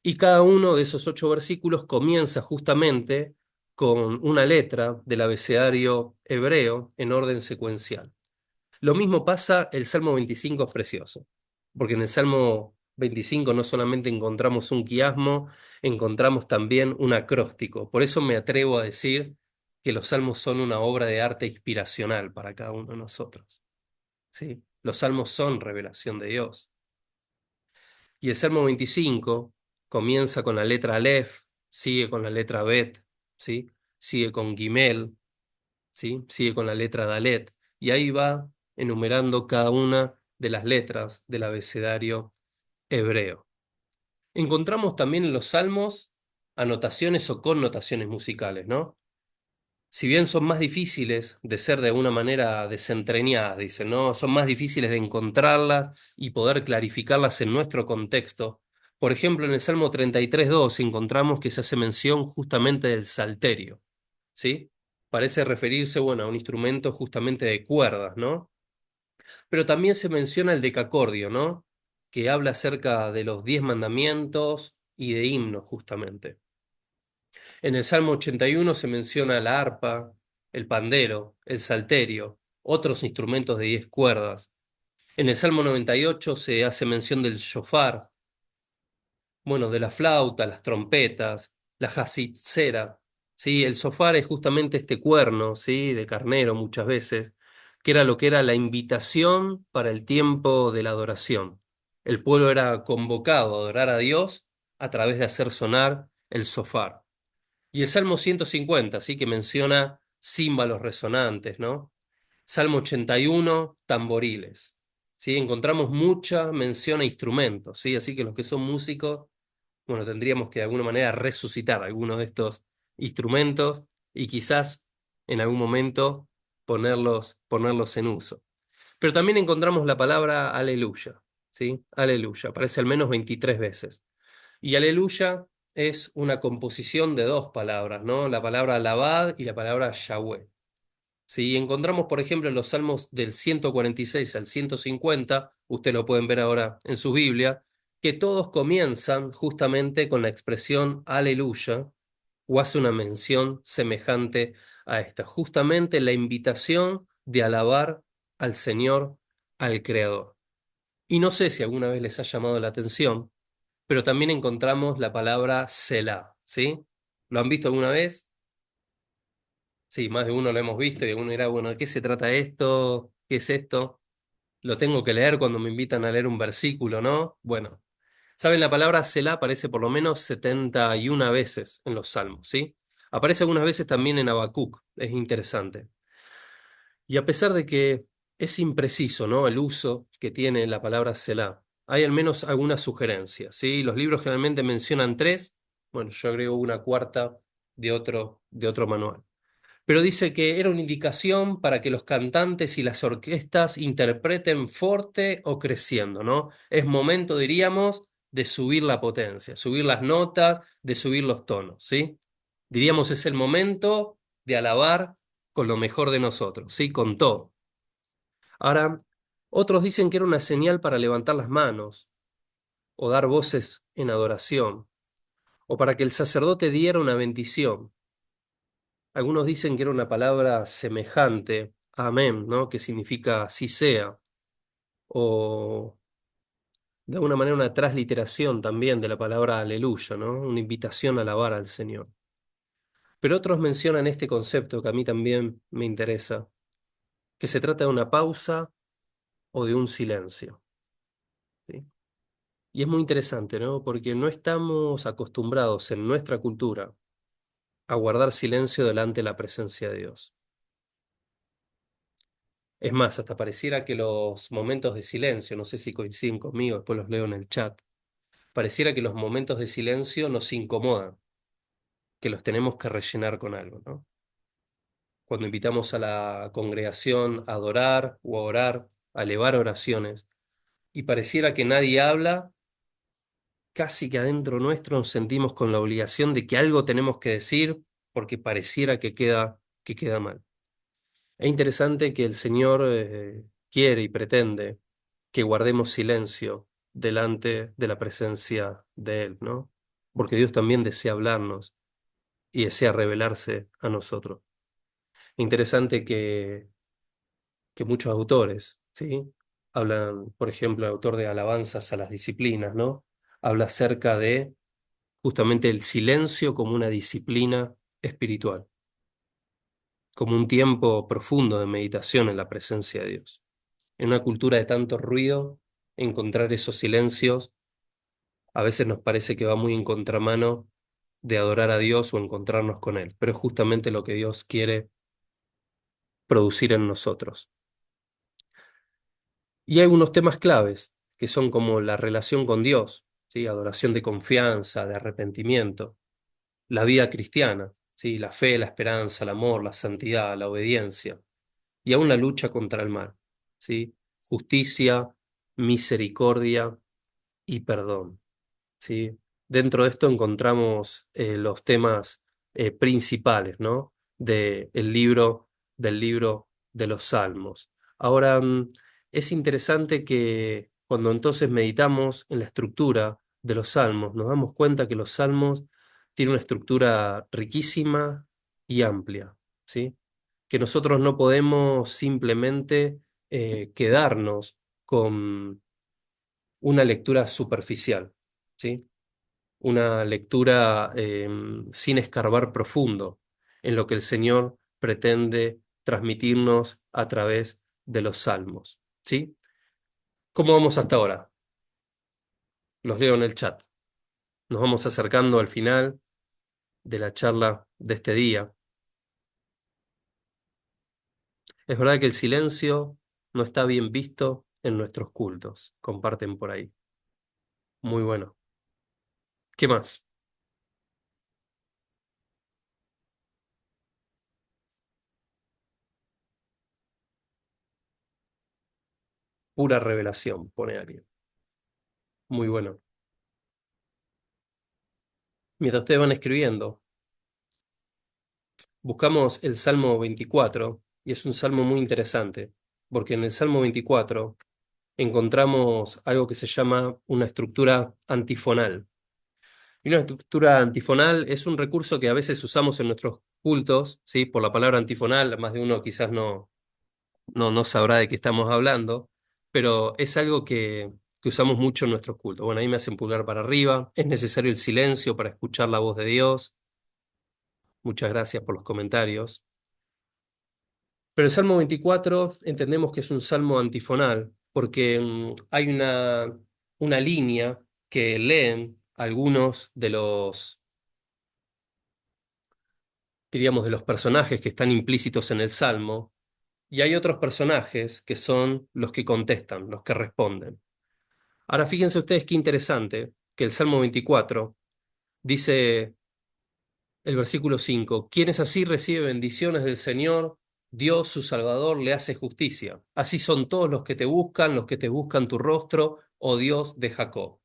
Y cada uno de esos 8 versículos comienza justamente con una letra del abecedario hebreo en orden secuencial. Lo mismo pasa, el Salmo 25 es precioso, porque en el Salmo 25 no solamente encontramos un quiasmo, encontramos también un acróstico. Por eso me atrevo a decir que los salmos son una obra de arte inspiracional para cada uno de nosotros. ¿Sí? Los salmos son revelación de Dios. Y el Salmo 25 comienza con la letra Aleph, sigue con la letra Bet, ¿sí? Sigue con Gimel, ¿sí? Sigue con la letra Dalet, y ahí va enumerando cada una de las letras del abecedario hebreo. Encontramos también en los salmos anotaciones o connotaciones musicales, ¿no? Si bien son más difíciles de ser de alguna manera desentrañadas, dicen, ¿no? Son más difíciles de encontrarlas y poder clarificarlas en nuestro contexto. Por ejemplo, en el Salmo 33:2 encontramos que se hace mención justamente del salterio, ¿sí? Parece referirse, bueno, a un instrumento justamente de cuerdas, ¿no? Pero también se menciona el decacordio, ¿no? Que habla acerca de los 10 mandamientos y de himnos, justamente. En el Salmo 81 se menciona la arpa, el pandero, el salterio, otros instrumentos de 10 cuerdas. En el Salmo 98 se hace mención del shofar, bueno, de la flauta, las trompetas, la jazzicera, ¿sí? El shofar es justamente este cuerno, ¿sí? De carnero muchas veces, que era lo que era la invitación para el tiempo de la adoración. El pueblo era convocado a adorar a Dios a través de hacer sonar el shofar. Y el Salmo 150, sí, que menciona címbalos resonantes, ¿no? Salmo 81, tamboriles. ¿Sí? Encontramos mucha mención a instrumentos, ¿sí? Así que los que son músicos, bueno, tendríamos que de alguna manera resucitar algunos de estos instrumentos y quizás en algún momento ponerlos en uso. Pero también encontramos la palabra aleluya, ¿sí? Aleluya, aparece al menos 23 veces. Y aleluya es una composición de dos palabras, ¿no? La palabra alabad y la palabra Yahweh. Si encontramos, por ejemplo, en los salmos del 146 al 150, ustedes lo pueden ver ahora en su Biblia, que todos comienzan justamente con la expresión aleluya o hace una mención semejante a esta, justamente la invitación de alabar al Señor, al Creador. Y no sé si alguna vez les ha llamado la atención, pero también encontramos la palabra Selah, ¿sí? ¿Lo han visto alguna vez? Sí, más de uno lo hemos visto y alguno dirá, bueno, ¿de qué se trata esto? ¿Qué es esto? Lo tengo que leer cuando me invitan a leer un versículo, ¿no? Bueno, ¿saben? La palabra Selah aparece por lo menos 71 veces en los Salmos, ¿sí? Aparece algunas veces también en Habacuc, es interesante. Y a pesar de que es impreciso, ¿no? El uso que tiene la palabra Selah, hay al menos algunas sugerencias, ¿sí? Los libros generalmente mencionan tres, bueno, yo agrego una cuarta de otro manual. Pero dice que era una indicación para que los cantantes y las orquestas interpreten fuerte o creciendo, ¿no? Es momento, diríamos, de subir la potencia, subir las notas, de subir los tonos, ¿sí? Diríamos es el momento de alabar con lo mejor de nosotros, ¿sí? Con todo. Ahora, otros dicen que era una señal para levantar las manos o dar voces en adoración, o para que el sacerdote diera una bendición. Algunos dicen que era una palabra semejante a amén, ¿no? Que significa así sea, o de alguna manera una transliteración también de la palabra aleluya, ¿no? Una invitación a alabar al Señor. Pero otros mencionan este concepto que a mí también me interesa, que se trata de una pausa o de un silencio, ¿sí? Y es muy interesante, ¿no? Porque no estamos acostumbrados en nuestra cultura a guardar silencio delante de la presencia de Dios. Es más, hasta pareciera que los momentos de silencio, no sé si coinciden conmigo, después los leo en el chat, pareciera que los momentos de silencio nos incomodan, que los tenemos que rellenar con algo, ¿no? Cuando invitamos a la congregación a adorar o a orar, a elevar oraciones, y pareciera que nadie habla, casi que adentro nuestro nos sentimos con la obligación de que algo tenemos que decir porque pareciera que queda mal. Es interesante que el Señor quiere y pretende que guardemos silencio delante de la presencia de Él, ¿no? Porque Dios también desea hablarnos y desea revelarse a nosotros. Interesante que muchos autores, ¿sí? Hablan, por ejemplo, el autor de Alabanzas a las Disciplinas, ¿no? Habla acerca de justamente el silencio como una disciplina espiritual, como un tiempo profundo de meditación en la presencia de Dios. En una cultura de tanto ruido, encontrar esos silencios a veces nos parece que va muy en contramano de adorar a Dios o encontrarnos con Él, pero es justamente lo que Dios quiere producir en nosotros. Y hay algunos temas claves que son como la relación con Dios, ¿sí? Adoración de confianza, de arrepentimiento. La vida cristiana, ¿sí? La fe, la esperanza, el amor, la santidad, la obediencia y aún la lucha contra el mal, ¿sí? Justicia, misericordia y perdón. ¿Sí? Dentro de esto encontramos los temas principales, ¿no? Del libro de los Salmos. Ahora, es interesante que cuando entonces meditamos en la estructura de los Salmos, nos damos cuenta que los Salmos tienen una estructura riquísima y amplia, ¿sí? Que nosotros no podemos simplemente quedarnos con una lectura superficial, ¿sí? Una lectura sin escarbar profundo en lo que el Señor pretende transmitirnos a través de los salmos, ¿sí? ¿Cómo vamos hasta ahora? Los leo en el chat. Nos vamos acercando al final de la charla de este día. Es verdad que el silencio no está bien visto en nuestros cultos. Comparten por ahí. Muy bueno. ¿Qué más? Pura revelación, pone alguien. Muy bueno. Mientras ustedes van escribiendo, buscamos el Salmo 24 y es un salmo muy interesante, porque en el Salmo 24 encontramos algo que se llama una estructura antifonal. Y una estructura antifonal es un recurso que a veces usamos en nuestros cultos, ¿sí? Por la palabra antifonal, más de uno quizás no sabrá de qué estamos hablando, pero es algo que usamos mucho en nuestros cultos. Bueno, ahí me hacen pulgar para arriba, es necesario el silencio para escuchar la voz de Dios. Muchas gracias por los comentarios. Pero el Salmo 24 entendemos que es un salmo antifonal, porque hay una línea que leen algunos diríamos, de los personajes que están implícitos en el salmo, y hay otros personajes que son los que contestan, los que responden. Ahora fíjense ustedes qué interesante que el Salmo 24 dice el versículo 5: quienes así reciben bendiciones del Señor, Dios su Salvador le hace justicia. Así son todos los que te buscan tu rostro, oh Dios de Jacob.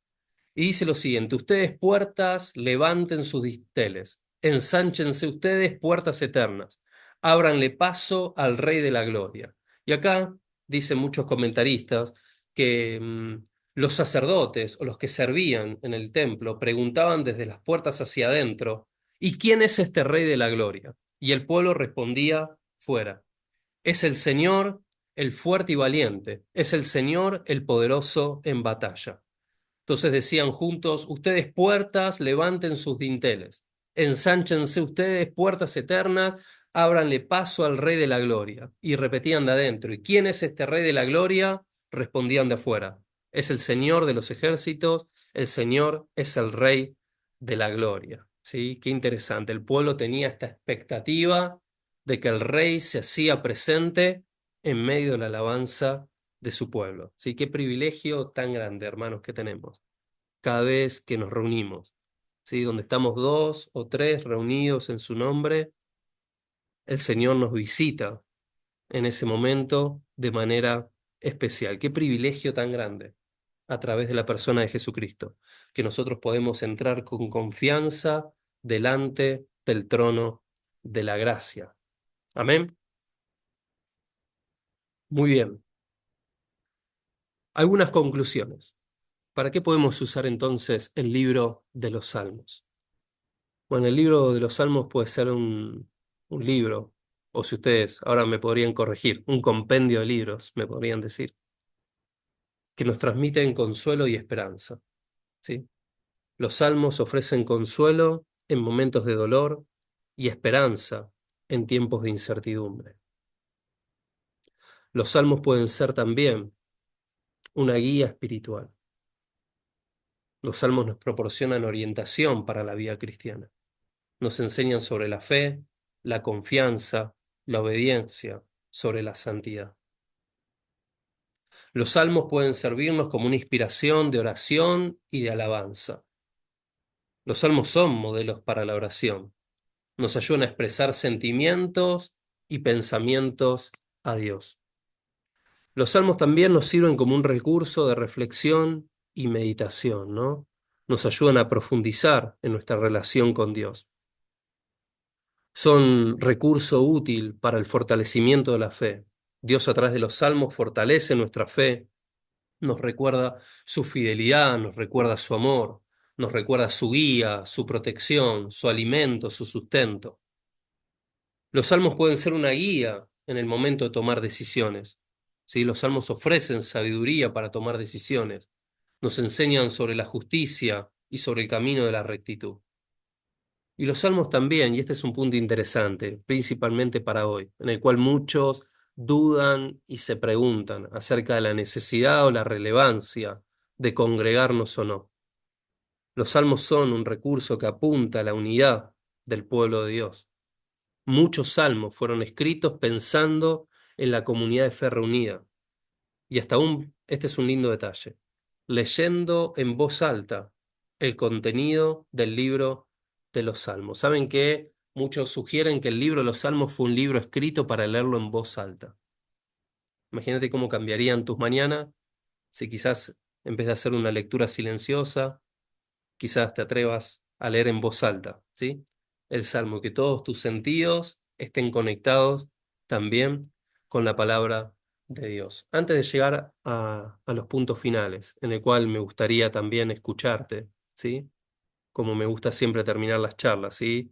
Y dice lo siguiente: ustedes puertas, levanten sus dinteles, ensánchense ustedes puertas eternas, ábranle paso al Rey de la Gloria. Y acá dicen muchos comentaristas que los sacerdotes o los que servían en el templo preguntaban desde las puertas hacia adentro: ¿y quién es este Rey de la Gloria? Y el pueblo respondía: fuera. Es el Señor, el fuerte y valiente, es el Señor, el poderoso en batalla. Entonces decían juntos: ustedes puertas, levanten sus dinteles, ensánchense ustedes puertas eternas, ábranle paso al Rey de la Gloria. Y repetían de adentro: ¿y quién es este Rey de la Gloria? Respondían de afuera: es el Señor de los ejércitos, el Señor es el Rey de la Gloria. ¿Sí? Qué interesante. El pueblo tenía esta expectativa de que el Rey se hacía presente en medio de la alabanza de su pueblo. ¿Sí? Qué privilegio tan grande, hermanos, que tenemos cada vez que nos reunimos. ¿Sí? Donde estamos dos o tres reunidos en su nombre, el Señor nos visita en ese momento de manera especial. Qué privilegio tan grande a través de la persona de Jesucristo, que nosotros podemos entrar con confianza delante del trono de la gracia. Amén. Muy bien. Algunas conclusiones. ¿Para qué podemos usar entonces el libro de los Salmos? Bueno, el libro de los Salmos puede ser un libro, o si ustedes ahora me podrían corregir, un compendio de libros, me podrían decir, que nos transmiten consuelo y esperanza, ¿sí? Los Salmos ofrecen consuelo en momentos de dolor y esperanza en tiempos de incertidumbre. Los Salmos pueden ser también una guía espiritual. Los Salmos nos proporcionan orientación para la vida cristiana. Nos enseñan sobre la fe, la confianza, la obediencia, sobre la santidad. Los salmos pueden servirnos como una inspiración de oración y de alabanza. Los salmos son modelos para la oración. Nos ayudan a expresar sentimientos y pensamientos a Dios. Los salmos también nos sirven como un recurso de reflexión y meditación, ¿no? Nos ayudan a profundizar en nuestra relación con Dios. Son recurso útil para el fortalecimiento de la fe. Dios a través de los salmos fortalece nuestra fe, nos recuerda su fidelidad, nos recuerda su amor, nos recuerda su guía, su protección, su alimento, su sustento. Los salmos pueden ser una guía en el momento de tomar decisiones. ¿Sí? Los salmos ofrecen sabiduría para tomar decisiones. Nos enseñan sobre la justicia y sobre el camino de la rectitud. Y los salmos también, y este es un punto interesante, principalmente para hoy, en el cual muchos dudan y se preguntan acerca de la necesidad o la relevancia de congregarnos o no. Los salmos son un recurso que apunta a la unidad del pueblo de Dios. Muchos salmos fueron escritos pensando en la comunidad de fe reunida. Y hasta este es un lindo detalle, leyendo en voz alta el contenido del libro de los Salmos. ¿Saben qué? Muchos sugieren que el libro de los Salmos fue un libro escrito para leerlo en voz alta. Imagínate cómo cambiarían tus mañanas si quizás en vez de hacer una lectura silenciosa, quizás te atrevas a leer en voz alta, ¿sí? El Salmo, que todos tus sentidos estén conectados también con la palabra de Dios. Antes de llegar a los puntos finales, en el cual me gustaría también escucharte, ¿sí? Como me gusta siempre terminar las charlas, ¿sí?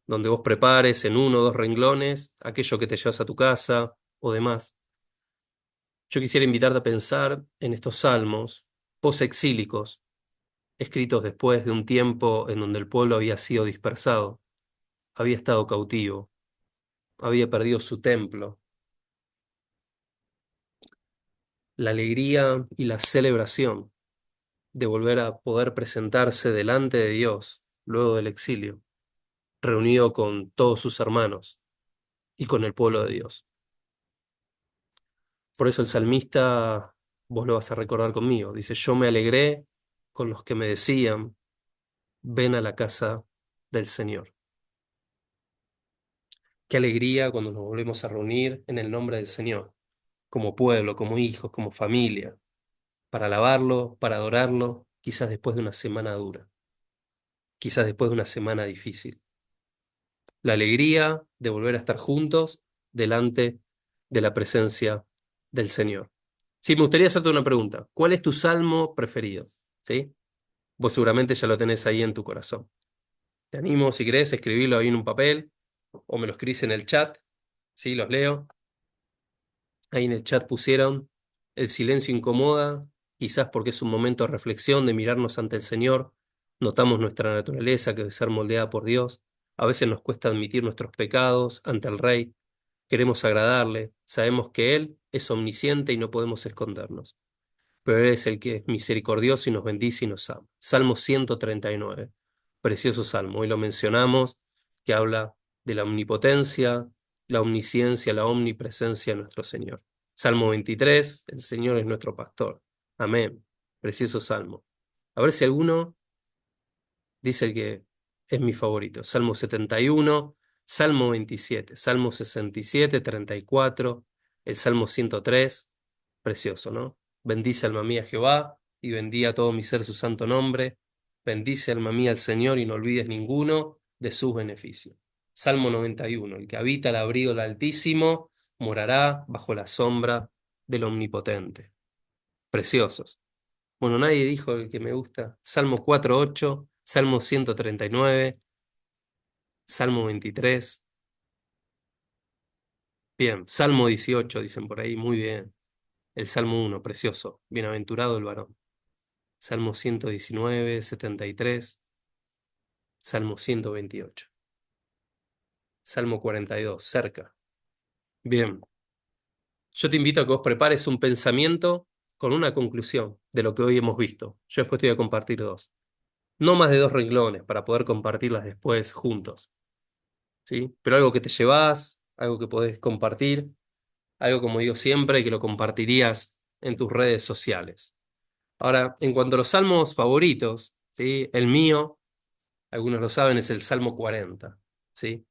Donde vos prepares en uno o dos renglones aquello que te llevas a tu casa o demás. Yo quisiera invitarte a pensar en estos salmos posexílicos escritos después de un tiempo en donde el pueblo había sido dispersado, había estado cautivo, había perdido su templo. La alegría y la celebración de volver a poder presentarse delante de Dios luego del exilio, reunido con todos sus hermanos y con el pueblo de Dios. Por eso el salmista, vos lo vas a recordar conmigo, dice, yo me alegré con los que me decían, ven a la casa del Señor. Qué alegría cuando nos volvemos a reunir en el nombre del Señor, como pueblo, como hijos, como familia, para alabarlo, para adorarlo, quizás después de una semana dura, quizás después de una semana difícil. La alegría de volver a estar juntos delante de la presencia del Señor. Sí, me gustaría hacerte una pregunta. ¿Cuál es tu salmo preferido? ¿Sí? Vos seguramente ya lo tenés ahí en tu corazón. Te animo, si querés, a escribirlo ahí en un papel o me lo escribís en el chat. Sí, los leo. Ahí en el chat pusieron, el silencio incomoda, quizás porque es un momento de reflexión, de mirarnos ante el Señor. Notamos nuestra naturaleza que debe ser moldeada por Dios. A veces nos cuesta admitir nuestros pecados ante el Rey. Queremos agradarle. Sabemos que Él es omnisciente y no podemos escondernos. Pero Él es el que es misericordioso y nos bendice y nos ama. Salmo 139. Precioso salmo. Hoy lo mencionamos, que habla de la omnipotencia, la omnisciencia, la omnipresencia de nuestro Señor. Salmo 23. El Señor es nuestro pastor. Amén. Precioso salmo. A ver si alguno dice el que es mi favorito. Salmo 71, Salmo 27, Salmo 67, 34, el Salmo 103. Precioso, ¿no? Bendice alma mía Jehová, y bendiga todo mi ser su santo nombre. Bendice alma mía al Señor, y no olvides ninguno de sus beneficios. Salmo 91, el que habita el abrigo del Altísimo, morará bajo la sombra del Omnipotente. Preciosos. Bueno, nadie dijo el que me gusta. Salmo 4:8, Salmo 139, Salmo 23. Bien, Salmo 18, dicen por ahí, muy bien. El Salmo 1, precioso. Bienaventurado el varón. Salmo 119, 73, Salmo 128, Salmo 42, cerca. Bien, yo te invito a que vos prepares un pensamiento con una conclusión de lo que hoy hemos visto. Yo después te voy a compartir dos. No más de dos renglones para poder compartirlas después juntos, ¿sí? Pero algo que te llevás, algo que podés compartir, algo como digo siempre, que lo compartirías en tus redes sociales. Ahora, en cuanto a los salmos favoritos, ¿sí? El mío, algunos lo saben, es el Salmo 40, ¿sí?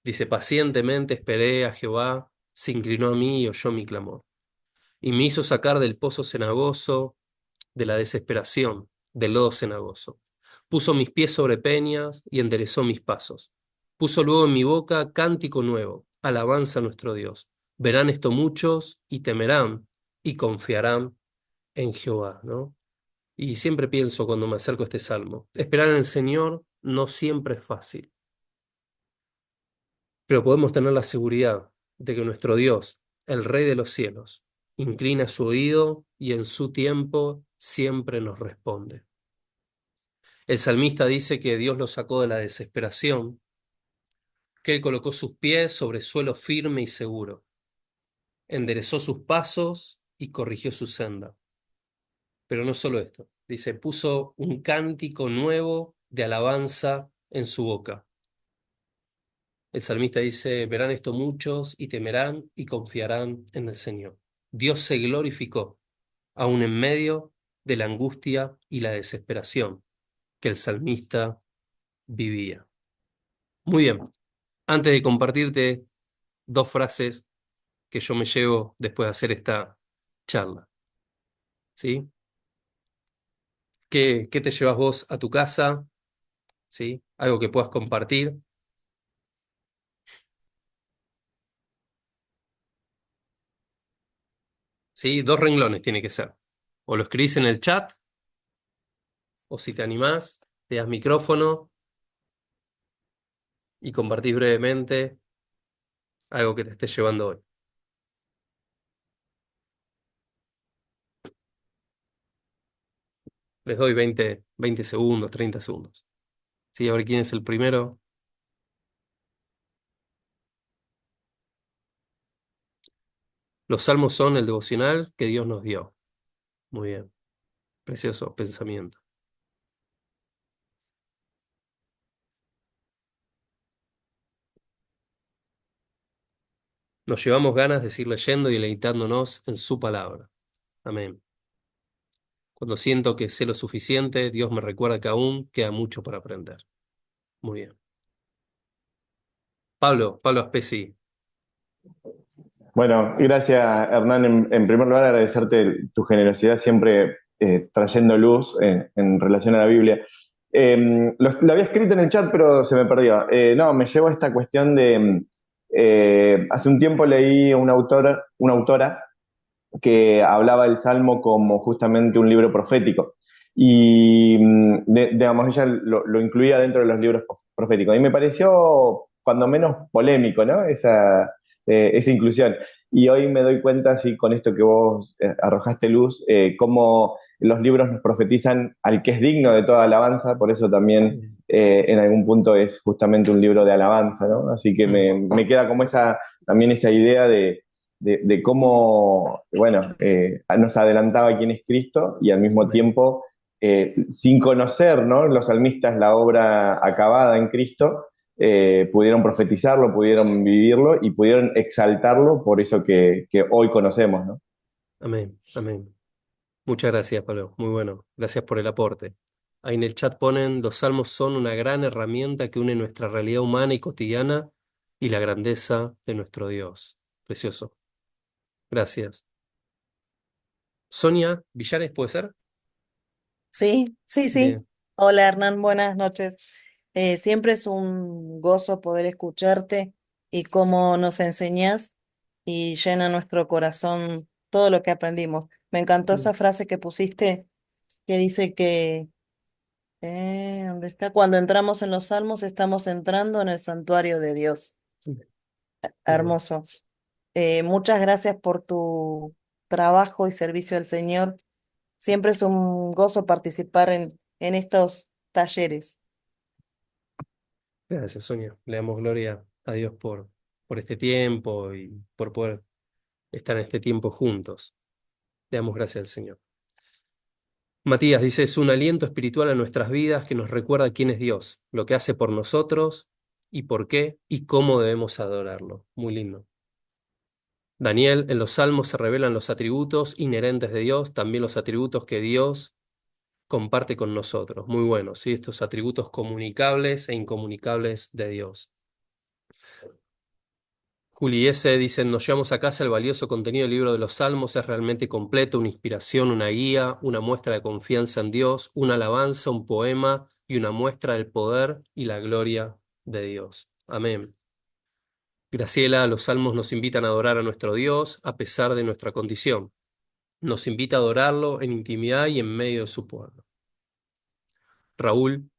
Dice, pacientemente esperé a Jehová, se inclinó a mí y oyó mi clamor, y me hizo sacar del pozo cenagoso, de la desesperación, del lodo cenagoso. Puso mis pies sobre peñas y enderezó mis pasos. Puso luego en mi boca cántico nuevo, alabanza a nuestro Dios. Verán esto muchos y temerán y confiarán en Jehová, ¿no? Y siempre pienso cuando me acerco a este salmo, esperar en el Señor no siempre es fácil, pero podemos tener la seguridad de que nuestro Dios, el Rey de los cielos, inclina su oído y en su tiempo siempre nos responde. El salmista dice que Dios lo sacó de la desesperación, que Él colocó sus pies sobre suelo firme y seguro, enderezó sus pasos y corrigió su senda. Pero no solo esto, dice, puso un cántico nuevo de alabanza en su boca. El salmista dice, verán esto muchos y temerán y confiarán en el Señor. Dios se glorificó, aun en medio de la angustia y la desesperación que el salmista vivía. Muy bien, antes de compartirte dos frases que yo me llevo después de hacer esta charla, ¿sí? ¿Qué te llevas vos a tu casa? ¿Sí? Algo que puedas compartir, ¿sí? Dos renglones tiene que ser. O lo escribís en el chat, o si te animás, te das micrófono y compartís brevemente algo que te estés llevando hoy. Les doy 20 segundos, 30 segundos. ¿Sí? A ver quién es el primero. Los salmos son el devocional que Dios nos dio. Muy bien, precioso pensamiento. Nos llevamos ganas de seguir leyendo y deleitándonos en su palabra. Amén. Cuando siento que sé lo suficiente, Dios me recuerda que aún queda mucho para aprender. Muy bien. Pablo Aspesi. Bueno, gracias Hernán. En primer lugar, agradecerte tu generosidad siempre trayendo luz en relación a la Biblia. Lo había escrito en el chat, pero se me perdió. No, me llevo a esta cuestión de... hace un tiempo leí a una autora que hablaba del Salmo como justamente un libro profético. Y, digamos, ella lo incluía dentro de los libros proféticos. Y me pareció, cuando menos, polémico, ¿no? Esa inclusión. Y hoy me doy cuenta, así con esto que vos arrojaste luz, cómo los libros nos profetizan al que es digno de toda alabanza, por eso también en algún punto es justamente un libro de alabanza, ¿no? Así que Mm. me queda como también esa idea de cómo, bueno, nos adelantaba quién es Cristo y al mismo Amén. tiempo, sin conocer, ¿no? Los salmistas la obra acabada en Cristo, pudieron profetizarlo, pudieron vivirlo y pudieron exaltarlo por eso que hoy conocemos, ¿no? Amén. Amén. Muchas gracias, Pablo. Muy bueno. Gracias por el aporte. Ahí en el chat ponen, los salmos son una gran herramienta que une nuestra realidad humana y cotidiana y la grandeza de nuestro Dios. Precioso. Gracias. Sonia Villares, ¿puede ser? Sí, sí, sí. Bien. Hola Hernán, buenas noches. Siempre es un gozo poder escucharte y cómo nos enseñás y llena nuestro corazón todo lo que aprendimos. Me encantó esa frase que pusiste que dice que, ¿dónde está? Cuando entramos en los salmos estamos entrando en el santuario de Dios. Amén. Hermoso. Muchas gracias por tu trabajo y servicio al Señor. Siempre es un gozo participar en estos talleres. Gracias, Sonia. Le damos gloria a Dios por este tiempo y por poder estar en este tiempo juntos. Le damos gracias al Señor. Matías dice, es un aliento espiritual a nuestras vidas que nos recuerda quién es Dios, lo que hace por nosotros y por qué y cómo debemos adorarlo. Muy lindo. Daniel, en los Salmos se revelan los atributos inherentes de Dios, también los atributos que Dios comparte con nosotros. Muy bueno, ¿sí? Estos atributos comunicables e incomunicables de Dios. Juli S. dicen, nos llevamos a casa el valioso contenido del libro de los Salmos, es realmente completo, una inspiración, una guía, una muestra de confianza en Dios, una alabanza, un poema y una muestra del poder y la gloria de Dios. Amén. Graciela, los Salmos nos invitan a adorar a nuestro Dios a pesar de nuestra condición. Nos invita a adorarlo en intimidad y en medio de su pueblo. Raúl,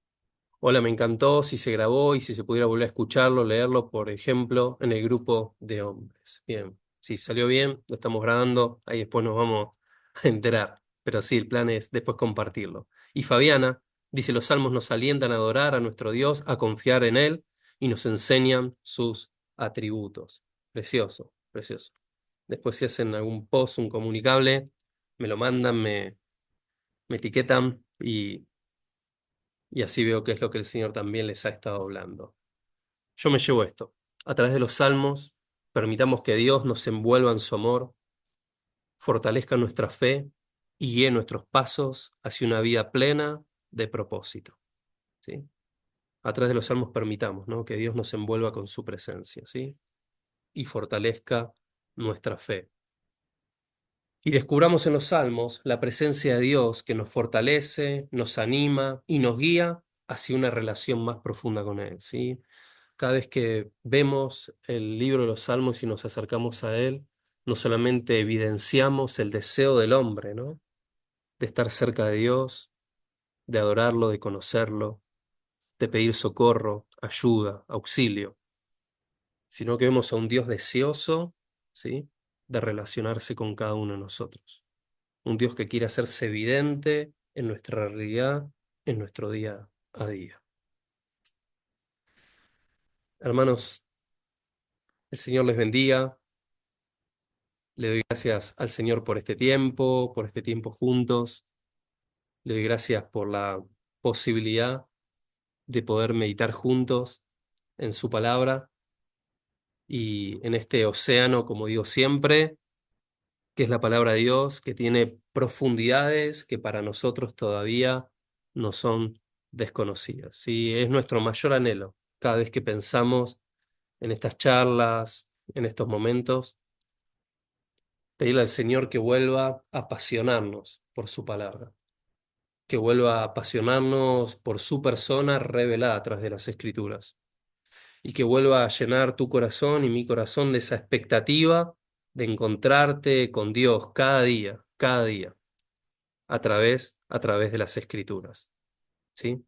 hola, me encantó, si se grabó y si se pudiera volver a escucharlo, leerlo, por ejemplo, en el grupo de hombres. Bien, si salió bien, lo estamos grabando, ahí después nos vamos a enterar. Pero sí, el plan es después compartirlo. Y Fabiana dice, los salmos nos alientan a adorar a nuestro Dios, a confiar en Él y nos enseñan sus atributos. Precioso, precioso. Después si hacen algún post, un comunicable, me lo mandan, me etiquetan y así veo qué es lo que el Señor también les ha estado hablando. Yo me llevo esto. A través de los salmos, permitamos que Dios nos envuelva en su amor, fortalezca nuestra fe y guíe nuestros pasos hacia una vida plena de propósito. ¿Sí? A través de los salmos permitamos, ¿no?, que Dios nos envuelva con su presencia, ¿sí? Y fortalezca nuestra fe. Y descubramos en los salmos la presencia de Dios que nos fortalece, nos anima y nos guía hacia una relación más profunda con Él, ¿sí? Cada vez que vemos el libro de los Salmos y nos acercamos a él, no solamente evidenciamos el deseo del hombre, ¿no?, de estar cerca de Dios, de adorarlo, de conocerlo, de pedir socorro, ayuda, auxilio, sino que vemos a un Dios deseoso, ¿sí?, de relacionarse con cada uno de nosotros. Un Dios que quiere hacerse evidente en nuestra realidad, en nuestro día a día. Hermanos, el Señor les bendiga. Le doy gracias al Señor por este tiempo juntos. Le doy gracias por la posibilidad de poder meditar juntos en su palabra y en este océano, como digo siempre, que es la palabra de Dios, que tiene profundidades que para nosotros todavía no son desconocidas. Sí, es nuestro mayor anhelo cada vez que pensamos en estas charlas, en estos momentos, pedirle al Señor que vuelva a apasionarnos por su palabra, que vuelva a apasionarnos por su persona revelada a través de las Escrituras, y que vuelva a llenar tu corazón y mi corazón de esa expectativa de encontrarte con Dios cada día, a través de las Escrituras. ¿Sí?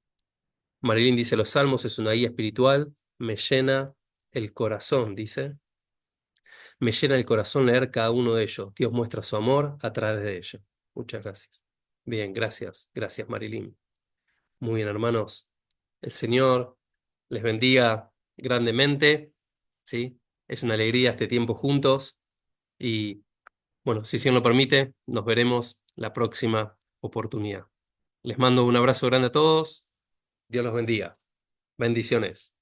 Marilyn dice, los Salmos es una guía espiritual, me llena el corazón, dice. Me llena el corazón leer cada uno de ellos. Dios muestra su amor a través de ellos. Muchas gracias. Bien, gracias. Gracias, Marilyn. Muy bien, hermanos. El Señor les bendiga grandemente. ¿Sí? Es una alegría este tiempo juntos. Y bueno, si Dios lo permite, nos veremos la próxima oportunidad. Les mando un abrazo grande a todos. Dios los bendiga. Bendiciones.